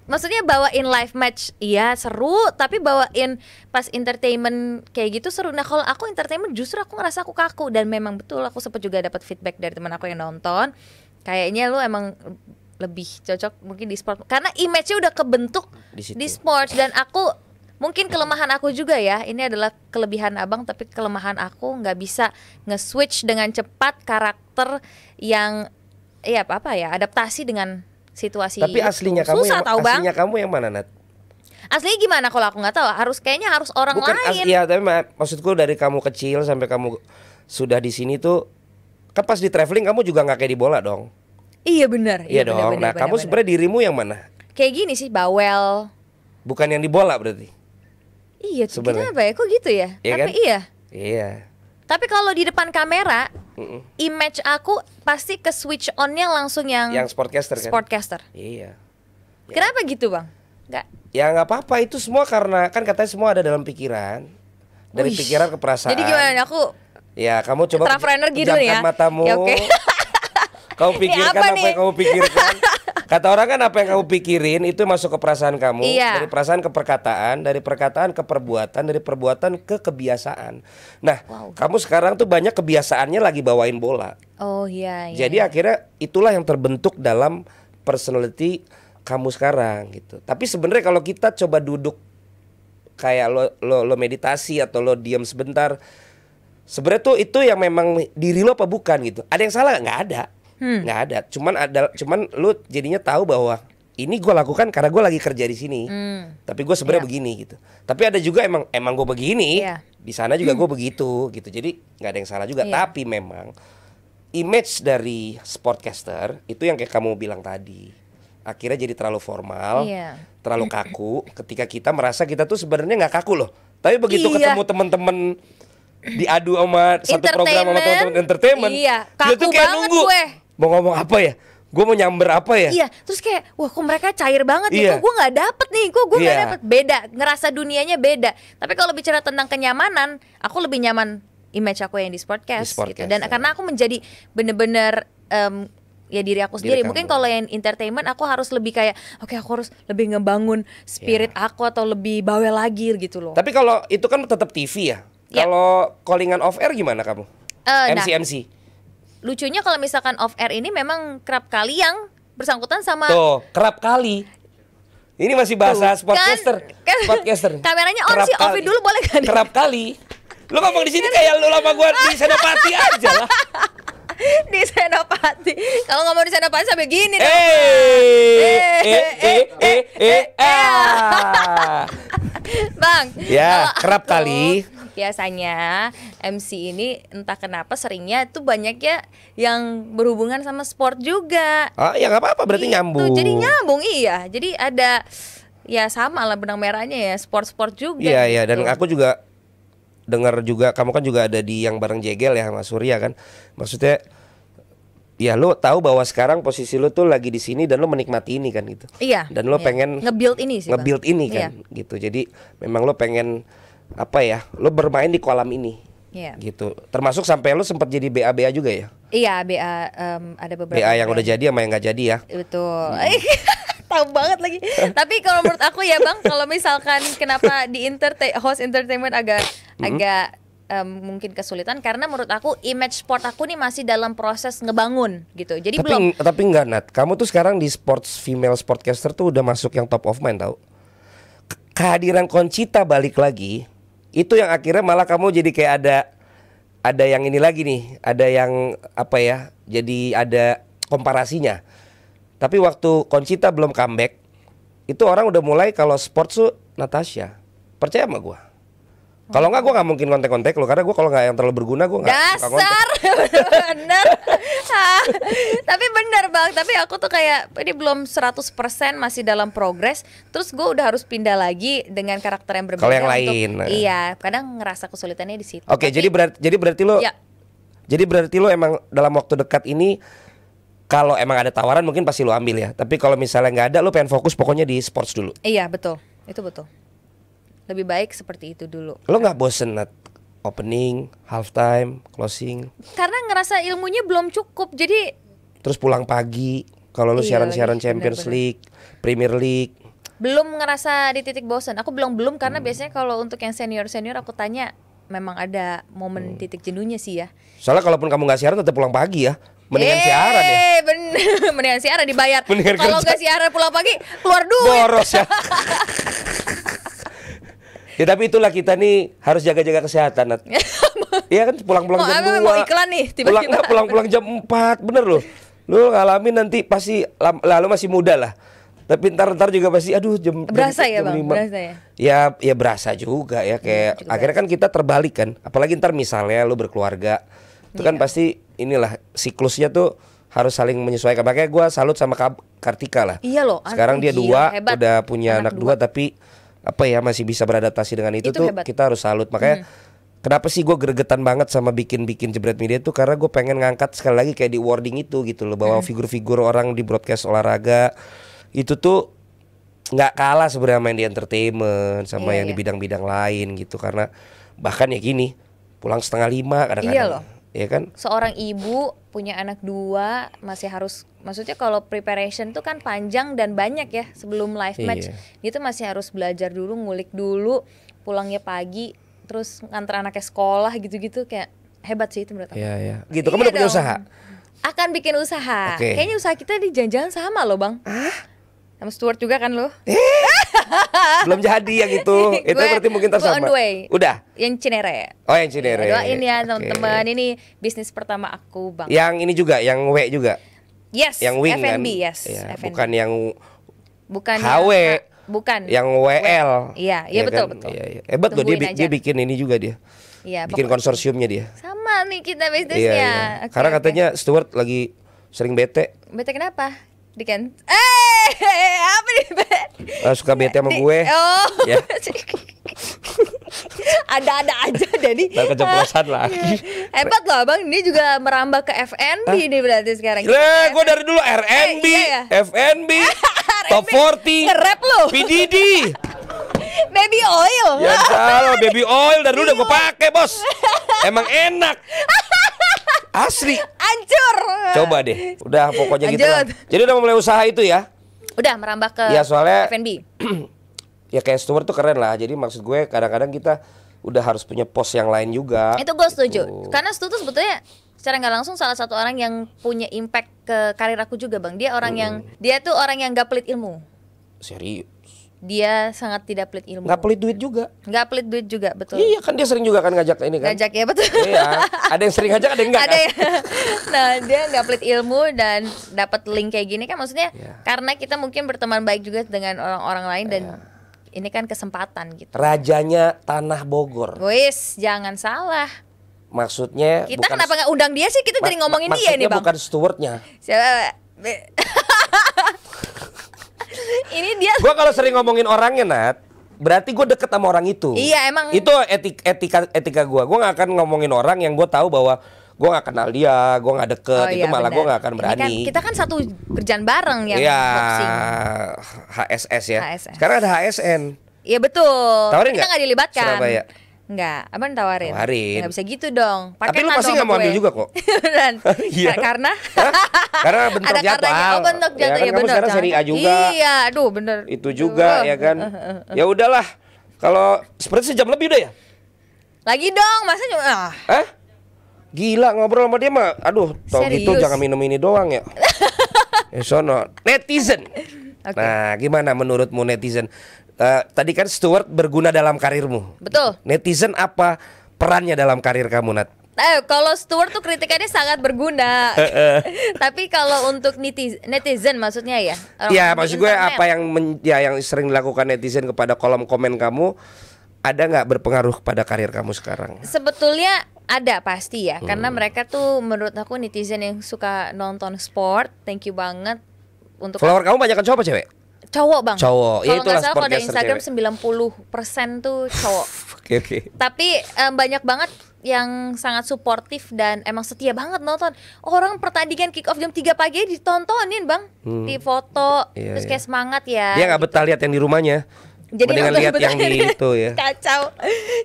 maksudnya bawain live match iya seru, tapi bawain pas entertainment kayak gitu seru. Nah kalau aku entertainment justru aku ngerasa aku kaku. Dan memang betul aku sempat juga dapat feedback dari teman aku yang nonton, kayaknya lu emang lebih cocok mungkin di sport karena image-nya udah kebentuk di sports. Dan aku mungkin kelemahan aku juga ya, ini adalah kelebihan abang tapi kelemahan aku nggak bisa nge-switch dengan cepat karakter yang ya apa ya adaptasi dengan situasi. Tapi aslinya itu. kamu Susah, yang tahu, Bang. aslinya kamu yang mana Nat? Aslinya gimana kalau aku nggak tahu? Kayaknya harus orang Bukan lain. Iya, tapi maksudku dari kamu kecil sampai kamu sudah di sini tuh kan pas di traveling kamu juga nggak kayak di bola dong. Iya benar. Iya dong. Nah kamu sebenarnya dirimu yang mana? Kayak gini sih bawel. Bukan yang di bola berarti. Iya. Sebenarnya. Kenapa ya? Kok gitu ya? Iya Tapi kan? iya. Iya. Tapi kalau di depan kamera, image aku pasti ke switch onnya langsung yang sportcaster kan? Sportcaster. Iya. Kenapa gitu bang? Nggak. Ya nggak apa-apa itu semua karena kan katanya semua ada dalam pikiran. Dari pikiran ke perasaan. Jadi gimana aku? Ya kamu coba Travel energy dulu pejamkan ya. matamu. Ya, oke. Kamu pikirkan apa nih? yang kamu pikirkan. Kata orang kan apa yang kamu pikirin itu masuk ke perasaan kamu. Iya. Dari perasaan ke perkataan, dari perkataan ke perbuatan, dari perbuatan ke kebiasaan. Nah, kamu sekarang tuh banyak kebiasaannya lagi bawain bola. Oh iya. Jadi akhirnya itulah yang terbentuk dalam personality kamu sekarang gitu. Tapi sebenarnya kalau kita coba duduk kayak lo meditasi atau lo diam sebentar, sebenarnya tuh itu yang memang diri lo apa bukan gitu. Ada yang salah nggak ada. Nggak ada. Cuman lu jadinya tahu bahwa ini gue lakukan karena gue lagi kerja di sini. Tapi gue sebenarnya begini gitu. Tapi ada juga emang gue begini. Di sana juga gue begitu gitu. Jadi nggak ada yang salah juga. Tapi memang image dari sportcaster itu yang kayak kamu bilang tadi, akhirnya jadi terlalu formal, terlalu kaku. Ketika kita merasa kita tuh sebenarnya nggak kaku loh. Tapi begitu ketemu teman-teman diadu sama satu program sama teman-teman entertainment, dia tuh kayak nunggu mau ngomong apa ya, gue mau nyamber apa ya. Iya, terus kayak wah kok mereka cair banget nih, kok gue nggak dapet nih, kok gue nggak dapet. Beda, ngerasa dunianya beda. Tapi kalau bicara tentang kenyamanan, aku lebih nyaman image aku yang di Sportcast gitu. Dan karena aku menjadi bener-bener ya diri aku sendiri. Mungkin kalau yang entertainment aku harus lebih kayak oke, aku harus lebih ngebangun spirit aku atau lebih bawel lagi gitu loh. Tapi kalau itu kan tetap TV ya. Kalau callingan off air gimana kamu? MC. Lucunya kalau misalkan off air ini memang kerap kali yang bersangkutan sama kerap kali. Ini masih bahasa sportcaster. Sportcaster. Kameranya on sih, off dulu boleh kan? Kerap kali. Lu ngomong di sini kayak lu lama gua di Senopati aja lah. Di Senopati. Kalau ngomong di Senopati sampai gini dong. Bang. Ya, kerap kali. Biasanya MC ini entah kenapa seringnya tuh banyak ya yang berhubungan sama sport juga. Oh ya nggak apa-apa, berarti nyambung. Jadi nyambung, iya. Jadi ada ya sama lah benang merahnya ya, sport juga. Iya iya, dan aku juga dengar juga kamu kan juga ada di yang bareng Jegel ya Mas Surya kan. Maksudnya ya lo tahu bahwa sekarang posisi lo tuh lagi di sini dan lo menikmati ini kan gitu. Iya. Dan lo pengen nge-build ini sih. Nge-build ini kan gitu. Jadi memang lo pengen apa ya? Lo bermain di kolam ini. Iya. Gitu. Termasuk sampai lo sempat jadi BA juga ya? Iya, BA ada beberapa. BA yang udah jadi sama yang nggak jadi ya. Betul. Tahu banget lagi. Tapi kalau menurut aku ya Bang, kalau misalkan kenapa di host entertainment agak mungkin kesulitan karena menurut aku image sport aku nih masih dalam proses ngebangun gitu. Jadi tapi enggak Nat. Kamu tuh sekarang di female sportcaster tuh udah masuk yang top of mind tau. Kehadiran Conchita balik lagi itu yang akhirnya malah kamu jadi kayak ada yang ini lagi nih, ada yang apa ya? Jadi ada komparasinya. Tapi waktu Conchita belum comeback, itu orang udah mulai kalau sport tuh Natasha. Percaya sama gue. Kalau nggak gue nggak mungkin kontak-kontak lo, karena gue kalau nggak yang terlalu berguna gue nggak. Dasar, bener. Tapi bener Bang, tapi aku tuh kayak ini belum 100% masih dalam progres. Terus gue udah harus pindah lagi dengan karakter yang berbeda. Kalau yang lain. Iya, kadang ngerasa kesulitannya di situ. Oke, jadi berarti lo. Ya. Jadi berarti lo emang dalam waktu dekat ini. Kalau emang ada tawaran mungkin pasti lo ambil ya. Tapi kalau misalnya nggak ada, lo pengen fokus pokoknya di sports dulu. Iya betul, itu betul. Lebih baik seperti itu dulu. Lo nggak bosen Nat? Opening, halftime, closing? Karena ngerasa ilmunya belum cukup, jadi. Terus pulang pagi, kalau lo siaran-siaran Champions League, Premier League. Belum ngerasa di titik bosen. Aku belum karena biasanya kalau untuk yang senior aku tanya, memang ada momen titik jenuhnya sih ya. Soalnya kalaupun kamu nggak siaran tetap pulang pagi ya. Mendingan siaran ya. Bener. Mendingan siaran dibayar. Kalau nggak siaran pulang pagi keluar duit. Boros ya. Ya tapi itulah kita nih harus jaga-jaga kesehatan Nat. Iya kan pulang-pulang jam 2. Mau iklan nih tiba-tiba. Pulang jam 4 bener loh. Lu ngalamin nanti pasti lalu masih muda lah. Tapi ntar juga pasti aduh jam berasa jam ya Bang, 5. berasa ya. Ya berasa juga ya kayak akhirnya kan kita terbalik kan. Apalagi ntar misalnya lu berkeluarga. Itu kan pasti inilah siklusnya tuh harus saling menyesuaikan. Makanya gue salut sama Kartika lah. Iya loh. Sekarang dia 2 udah punya anak 2 tapi apa ya masih bisa beradaptasi dengan itu tuh hebat. Kita harus salut. Makanya kenapa sih gue gregetan banget sama bikin Jebret Media tuh karena gue pengen ngangkat sekali lagi kayak di wording itu gitu loh bahwa figur-figur orang di broadcast olahraga itu tuh nggak kalah sebenarnya main di entertainment sama yang di bidang-bidang lain gitu. Karena bahkan ya gini pulang 4:30 kadang-kadang. Iya loh. ya kan? Seorang ibu punya anak 2 masih harus, maksudnya kalau preparation tuh kan panjang dan banyak ya sebelum live match. Dia tuh masih harus belajar dulu, ngulik dulu, pulangnya pagi, terus nganter anaknya sekolah gitu-gitu, kayak hebat sih itu menurut aku. Iya. Gitu. Kamu udah punya usaha? Akan bikin usaha. Oke. Kayaknya usaha kita di jangan-jangan sama loh, Bang. Sama Stuart juga kan lo? Belum jadi yang itu. Itu berarti mungkin gue sama. on the way. Udah. Yang Cinere. Oh, yang Cinere. Doain ya Oke. teman-teman. Ini bisnis pertama aku, Bang. Yang ini juga, yang W juga. Yes. Yang Wing F&B, kan? yes. Ya, F&B. bukan yang Bukan HW. Bukan. Yang WL. Iya, Ya betul, kan? betul. Iya. Hebat loh, Tungguin aja. dia bikin ini juga dia. Iya, Bikin pokoknya konsorsiumnya dia. sama nih kita Iya. bisnisnya. Oke, Karena oke. katanya Stuart lagi sering bete. Bete kenapa? Apa nih? Suka bete sama gue. Oh. Ya. Ada-ada aja Dani. Ntar keceplosan lagi. Hebat loh Abang, ini juga merambah ke FNB nih berarti sekarang. Gue dari dulu R&B, iya ya? FNB, Top 40, Nge-rap lu. PDD. Baby oil. Ya kalau baby oil dari dulu udah gue pakai, Bos. Emang enak. Asli. Hancur. Coba deh. Udah pokoknya gitu lah. Lanjut. Jadi udah mulai usaha itu ya. Udah merambah ke Ya, soalnya- FNB. Ya kayak Stuart tuh keren lah. Jadi maksud gue kadang-kadang kita udah harus punya pos yang lain juga. Itu gue setuju. Gitu. Karena Stu tuh sebetulnya secara nggak langsung salah satu orang yang punya impact ke karir aku juga, Bang. Dia orang yang tuh orang yang gak pelit ilmu. Serius. Dia sangat tidak pelit ilmu. Nggak pelit duit juga. Nggak pelit duit juga, betul. Iya kan dia sering juga kan ngajak ini kan. Ngajak ya, betul. Iya. Ada yang sering ngajak, ada yang enggak Ada kan. ya. Nah, dia nggak pelit ilmu dan dapat link kayak gini kan, maksudnya Iya. karena kita mungkin berteman baik juga dengan orang-orang lain dan ini kan kesempatan gitu. Rajanya Tanah Bogor. Wis, jangan salah. Maksudnya Kita kenapa nggak undang dia sih? Kita jadi ngomongin dia nih, Bang. Bukan Stuartnya. Siapa? Ini dia. Gua kalau sering ngomongin orangnya, Nat, berarti gue deket sama orang itu. Iya, emang. Itu etika gue. Gue nggak akan ngomongin orang yang gue tahu bahwa gue nggak kenal dia, gue nggak deket. Oh, itu iya, malah gue benar. nggak akan Ini berani. kan, kita kan satu kerjaan bareng yang Iya, boxing. HSS ya. HSS. Sekarang ada HSN. Iya betul. Tawarin Kita nggak? nggak dilibatkan. Surabaya. Nggak, abang tawarin. Tawarin. Nggak bisa gitu dong. Tapi lu Paketan pasti dong nggak mau sama ambil gue. juga kok. Beneran. Iya. Karena Hah? Karena bentrok ada jadwal. karenanya. Oh, bentrok Ya jadwal. kan Ya, kamu bener, sekarang seri A jangan. juga. Iya, aduh bener. Itu juga ya kan. Ya udahlah. Kalau seperti sejam lebih udah ya? Lagi dong, masa cuma Gila ngobrol sama dia mah. Aduh, tau gitu Serius? jangan minum ini doang ya. Sono netizen. Oke. Nah, gimana menurutmu netizen? Tadi kan Stuart berguna dalam karirmu. Betul. Netizen apa perannya dalam karir kamu, Nat? Kalau Stuart tuh kritikannya sangat berguna. Tapi kalau untuk netizen maksudnya ya. Ya, di maksud gue internet. apa yang yang sering dilakukan netizen kepada kolom komen kamu ada nggak berpengaruh pada karir kamu sekarang? Sebetulnya ada pasti ya, karena mereka tuh menurut aku netizen yang suka nonton sport. Thank you banget untuk Follower kamu banyak kan cowok apa cewek? cowok, Bang. Cowok. Ya, Kalau itulah nggak salah kalau di sportcaster Instagram cewek. 90% tuh cowok. Oke. Tapi banyak banget yang sangat suportif dan emang setia banget nonton. Orang pertandingan kick off jam 3 pagi ditontonin, Bang. Di foto, Iya, terus iya. kayak semangat ya. Dia nggak betah lihat yang di rumahnya. Jadi Mendingan nonton lihat yang di beneran. itu ya. Kacau.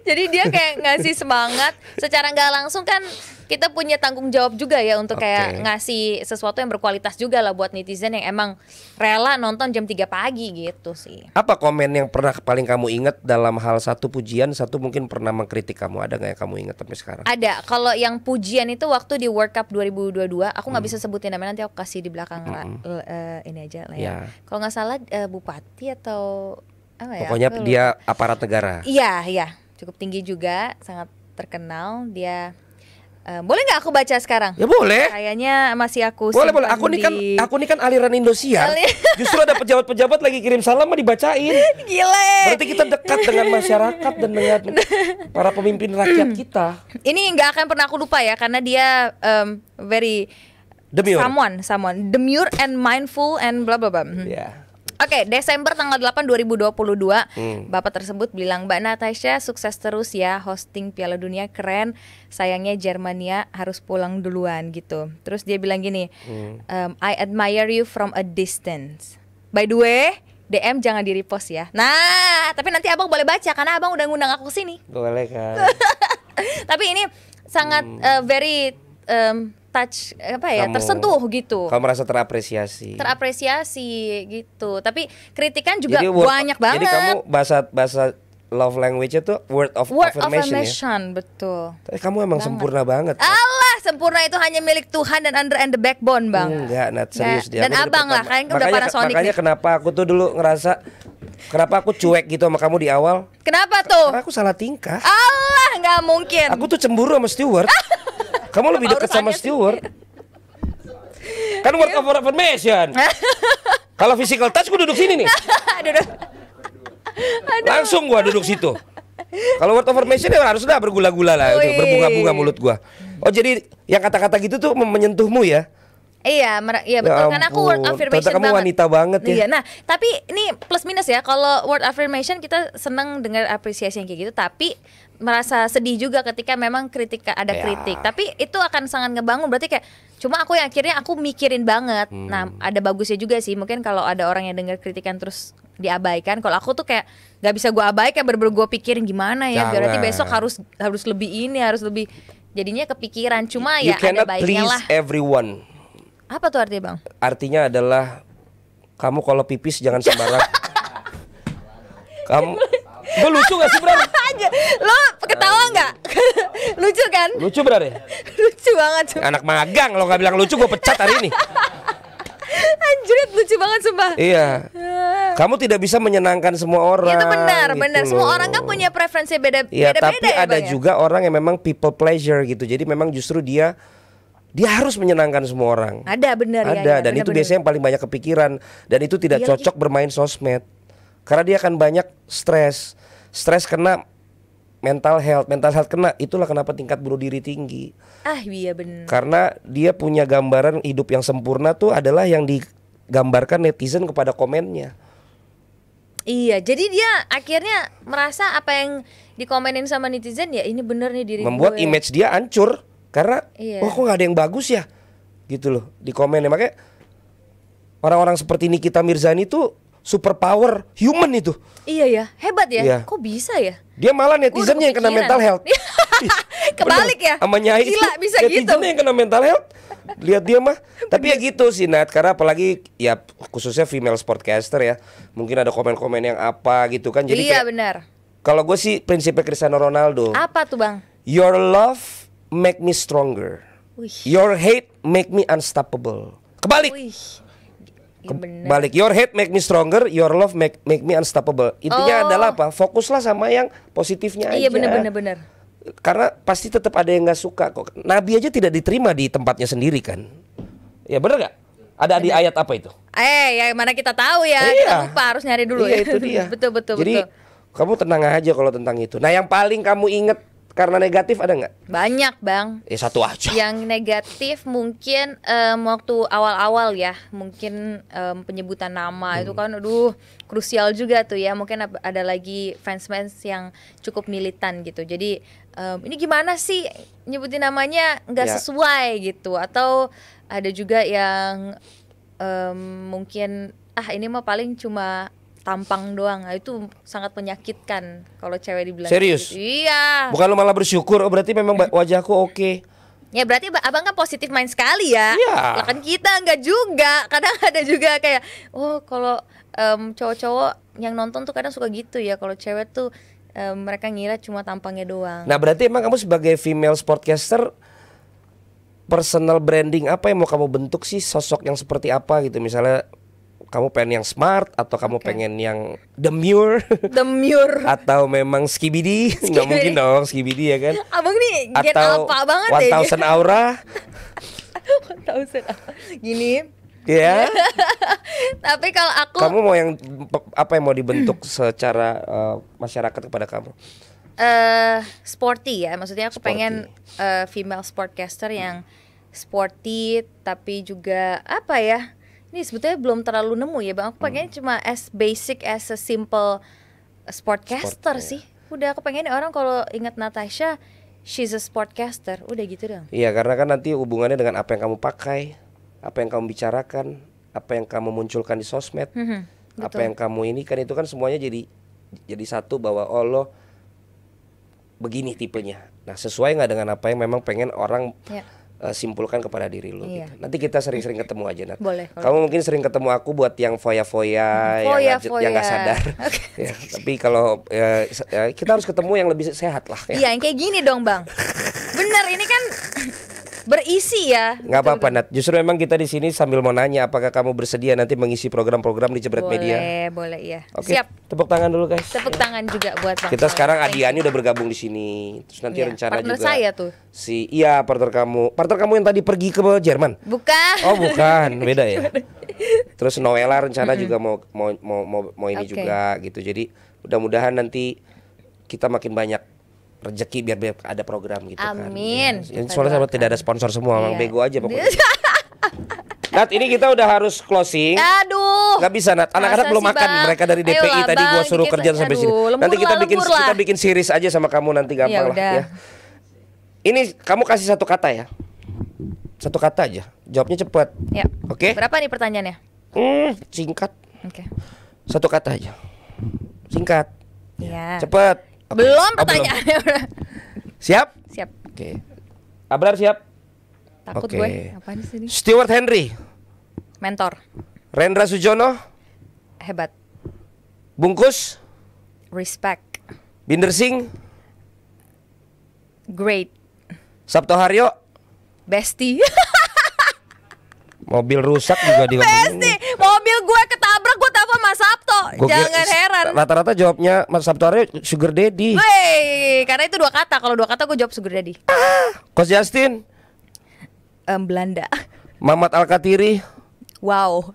Jadi dia kayak ngasih semangat secara nggak langsung kan kita punya tanggung jawab juga ya untuk kayak Oke. ngasih sesuatu yang berkualitas juga lah buat netizen yang emang rela nonton jam 3 pagi gitu sih. Apa komen yang pernah paling kamu ingat dalam hal satu pujian, satu mungkin pernah mengkritik kamu? Ada nggak yang kamu ingat sampai sekarang? Ada, kalau yang pujian itu waktu di World Cup 2022, aku nggak bisa sebutin namanya, nanti aku kasih di belakang ini aja lah ya. Ya. Kalau nggak salah bupati atau apa ya? Pokoknya aku lupa. dia aparat negara. Iya, cukup tinggi juga, sangat terkenal. Dia boleh nggak aku baca sekarang? Ya boleh. Kayaknya masih aku Boleh. simpan Aku nih kan aliran Indosiar. Justru ada pejabat-pejabat lagi kirim salam mah dibacain. Gile. Berarti kita dekat dengan masyarakat dan dengan para pemimpin rakyat kita. Ini nggak akan pernah aku lupa ya, karena dia very Demure. someone demure and mindful and bla bla bla. Ya. Oke, Desember tanggal 8 2022, Bapak tersebut bilang, Mbak Natasha sukses terus ya, hosting Piala Dunia keren. Sayangnya Jermania harus pulang duluan gitu. Terus dia bilang gini, I admire you from a distance. By the way, DM jangan di repost ya. Nah, tapi nanti abang boleh baca karena abang udah ngundang aku ke sini. Boleh kan. Tapi ini sangat very touch tersentuh gitu. Kamu merasa terapresiasi Gitu. Tapi kritikan juga jadi banyak banget. Jadi kamu bahasa love language-nya tuh word of affirmation ya? Betul. Tapi kamu emang sempurna banget. Allah, sempurna itu hanya milik Tuhan dan under and the backbone, Bang. Enggak, Nat, serius dia. Dan abang lah, kalian udah Panasonic. Makanya kenapa aku tuh dulu ngerasa, kenapa aku cuek gitu sama kamu di awal? Kenapa tuh? Karena aku salah tingkah. Allah, nggak mungkin. Aku tuh cemburu sama Stewart. Kamu lebih dekat sama Stewart. Kan word of affirmation. Kalau physical touch, gue duduk sini nih. Langsung gua duduk situ. Kalau word of affirmation ya harus udah bergula-gula lah, itu berbunga-bunga mulut gua. Oh, jadi yang kata-kata gitu tuh menyentuhmu ya? Iya, betul. Karena aku word affirmation kamu banget. wanita banget ya. Iya, nah tapi ini plus minus ya. Kalau word affirmation kita senang dengar apresiasi yang kayak gitu, tapi merasa sedih juga ketika memang ada kritik. Tapi itu akan sangat ngebangun. Berarti kayak cuma aku yang akhirnya aku mikirin banget. Nah, ada bagusnya juga sih. Mungkin kalau ada orang yang dengar kritikan terus diabaikan. Kalau aku tuh kayak nggak bisa gue abaikan, bener-bener gue pikirin gimana ya. Berarti besok harus lebih ini, harus lebih. Jadinya kepikiran. Cuma You ya ada cannot baiknya please lah. everyone. Apa tuh artinya, Bang? Artinya adalah kamu kalau pipis jangan sembarang. Kamu, gue lucu gak sih, Bro? Lo ketawa nggak? Lucu kan? Lucu, Bro ya? Lucu banget. Anak magang, lo gak bilang lucu gue pecat hari ini. Anjrit, lucu banget sumpah. Iya. Kamu tidak bisa menyenangkan semua orang. Itu benar, gitu benar. loh. Semua orang kan punya preferensi beda-beda ya, tapi ya, ada Bang, juga orang yang memang people pleasure gitu. Jadi memang justru dia harus menyenangkan semua orang. Ada, benar ya. Ada, dan itu biasanya yang paling banyak kepikiran, dan itu tidak cocok bermain sosmed. Karena dia akan banyak stres kena mental health kena. Itulah kenapa tingkat bunuh diri tinggi. Iya benar. Karena dia punya gambaran hidup yang sempurna tuh adalah yang digambarkan netizen kepada komennya. Iya, jadi dia akhirnya merasa apa yang dikomenin sama netizen ya ini bener nih diri Membuat gue. image dia hancur. Karena kok gak ada yang bagus ya gitu loh di komennya. Makanya orang-orang seperti Nikita Mirzani tuh super power human itu. Iya ya, hebat ya. Iya. Kok bisa ya? Dia malah netizennya yang kena mental health. Kebalik ya. Sama Nyai itu gila, bisa gitu. netizennya yang kena mental health. Lihat dia mah. Tapi ya gitu sih, Nat. Karena apalagi ya khususnya female sportcaster ya, mungkin ada komen-komen yang apa gitu kan. Jadi iya benar. Kalau gue sih prinsipnya Cristiano Ronaldo. Apa tuh, Bang? Your love make me stronger. Wih. Your hate make me unstoppable. Kebalik. Wih. Balik. Your hate make me stronger, your love make me unstoppable. Intinya adalah apa? Fokuslah sama yang positifnya aja. Iya benar. Karena pasti tetap ada yang nggak suka kok. Nabi aja tidak diterima di tempatnya sendiri kan. Ya benar nggak? Ada di ayat apa itu? Ya mana kita tahu ya. Iya. Kita lupa, harus nyari dulu Iya, ya. itu dia. betul. Jadi kamu tenang aja kalau tentang itu. Nah, yang paling kamu inget karena negatif ada nggak? Banyak, Bang. Satu aja. Yang negatif mungkin waktu awal-awal ya, mungkin penyebutan nama itu kan krusial juga tuh ya. Mungkin ada lagi fans-fans yang cukup militan gitu. Jadi ini gimana sih nyebutin namanya nggak sesuai gitu. Atau ada juga yang mungkin ini mah paling cuma tampang doang. Nah, itu sangat menyakitkan kalau cewek dibilang serius? gitu. Iya. Bukan lu malah bersyukur, berarti memang wajahku oke. Ya berarti abang kan positif main sekali ya. Iya. Lah kan kita enggak juga. Kadang ada juga kayak kalau cowok-cowok yang nonton tuh kadang suka gitu ya. Kalau cewek tuh mereka ngira cuma tampangnya doang. Nah, berarti emang kamu sebagai female sportcaster, personal branding apa yang mau kamu bentuk sih? Sosok yang seperti apa gitu? Misalnya kamu pengen yang smart atau kamu pengen yang demure atau memang skibidi? Nggak mungkin dong skibidi ya kan? Abang nih get atau alpha banget ya. 1000 aura 1000 gini ya. Tapi kalau aku, kamu mau yang apa yang mau dibentuk secara masyarakat kepada kamu? Sporty ya, maksudnya aku pengen female sportcaster yang sporty tapi juga apa ya, ini sebetulnya belum terlalu nemu ya Bang. Aku pengen cuma as basic as a simple sportcaster sih. Udah aku pengen orang kalau ingat Natasha, she's a sportcaster. Udah gitu dong. Iya, karena kan nanti hubungannya dengan apa yang kamu pakai, apa yang kamu bicarakan, apa yang kamu munculkan di sosmed, apa yang kamu ini kan, itu kan semuanya jadi satu bahwa Allah begini tipenya. Nah, sesuai nggak dengan apa yang memang pengen orang Ya. simpulkan kepada diri lu Iya. gitu. Nanti kita sering-sering ketemu aja, Nat. Boleh, kalau Kamu mungkin sering ketemu aku buat yang foya-foya, yang nggak sadar. Ya, tapi kalau kita harus ketemu yang lebih sehat lah. Ya. Iya, yang kayak gini dong, Bang. Bener, ini kan berisi ya. Nggak apa-apa, Nat. Justru memang kita di sini sambil mau nanya apakah kamu bersedia nanti mengisi program-program di Jebret Media. Boleh, iya. Oke. Siap. Tepuk tangan dulu, guys. Tepuk tangan juga buat Bang. Kita Saleh. sekarang Thank you. Adiani udah bergabung di sini. Terus nanti Iya, rencana partner juga saya tuh. partner kamu yang tadi pergi ke Jerman. Bukan. Oh, bukan, beda ya. Terus Noella rencana juga mau ini Oke. juga gitu. Jadi mudah-mudahan nanti kita makin banyak rezeki biar ada program gitu kan. Amin. Ya, Kita soalnya sama doakan. tidak ada sponsor semua, Mang Iya. bego aja pokoknya. Nat, ini kita udah harus closing. Aduh. Gak bisa, Nat. Anak-anak Masa belum sih, makan. Bang? Mereka dari DPI Ayolah, tadi gua Bang, suruh dikit kerja lagi. sampai sini. Aduh, lembur Nanti kita lah, bikin lembur lah. kita bikin series aja sama kamu nanti gampang Ya lah udah. ya. Ini kamu kasih satu kata ya. Satu kata aja. Jawabnya cepat. Ya. Oke? Berapa nih pertanyaannya? Singkat. Oke. Satu kata aja. Singkat. Ya. Cepat. Oke. Belum Oh, pertanyaannya. Siap? Siap. Oke. Abrar siap? Takut Oke. gue. Apaan di sini? Stewart Henry, Mentor. Rendra Sujono, Hebat. Bungkus, Respect. Binder Singh, Great. Sabto Haryo. Bestie. Mobil rusak juga di Bestie. Mobil gue ketabrak, gue telepon Mas Sabto. Gua kira- Jangan heran. Rata-rata jawabnya Mas Sabto Haryo Sugar Daddy. Wey, karena itu 2 kata. Kalau 2 kata gue jawab Sugar Daddy. Coach Justin, Belanda. Mamat Alkatiri, Wow.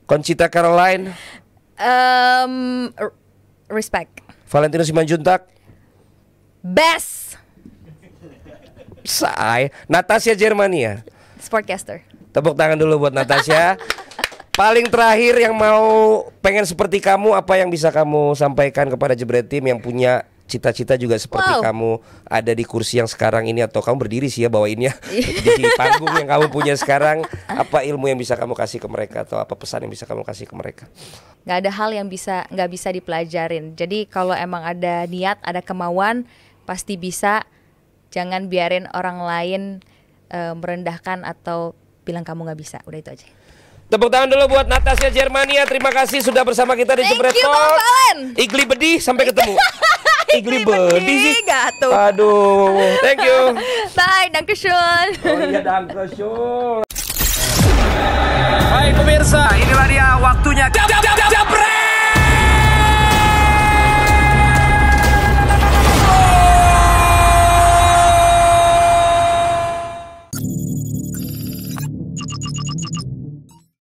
Conchita Caroline, Respect. Valentino Simanjuntak, Best. Say, Natasha Germania. Sportcaster. Tepuk tangan dulu buat Natasha. Paling terakhir yang mau pengen seperti kamu, apa yang bisa kamu sampaikan kepada Jebret Team yang punya cita-cita juga seperti Wow. kamu ada di kursi yang sekarang ini, atau kamu berdiri sih ya bawainnya di panggung yang kamu punya sekarang. Apa ilmu yang bisa kamu kasih ke mereka, atau apa pesan yang bisa kamu kasih ke mereka? Nggak ada hal yang nggak bisa dipelajarin. Jadi kalau emang ada niat, ada kemauan, pasti bisa. Jangan biarin orang lain merendahkan atau bilang kamu nggak bisa. Udah itu aja. Tepuk tangan dulu buat Natasha Germania. Terima kasih sudah bersama kita di Thank Jebret you, Bang Talk. Valen. Igli Bedi, sampai ketemu. Igli Bedi sih. Gatuh. Aduh, thank you. Bye, dankeschön. Oh iya, danke schön. Baik pemirsa, inilah dia waktunya Jebret.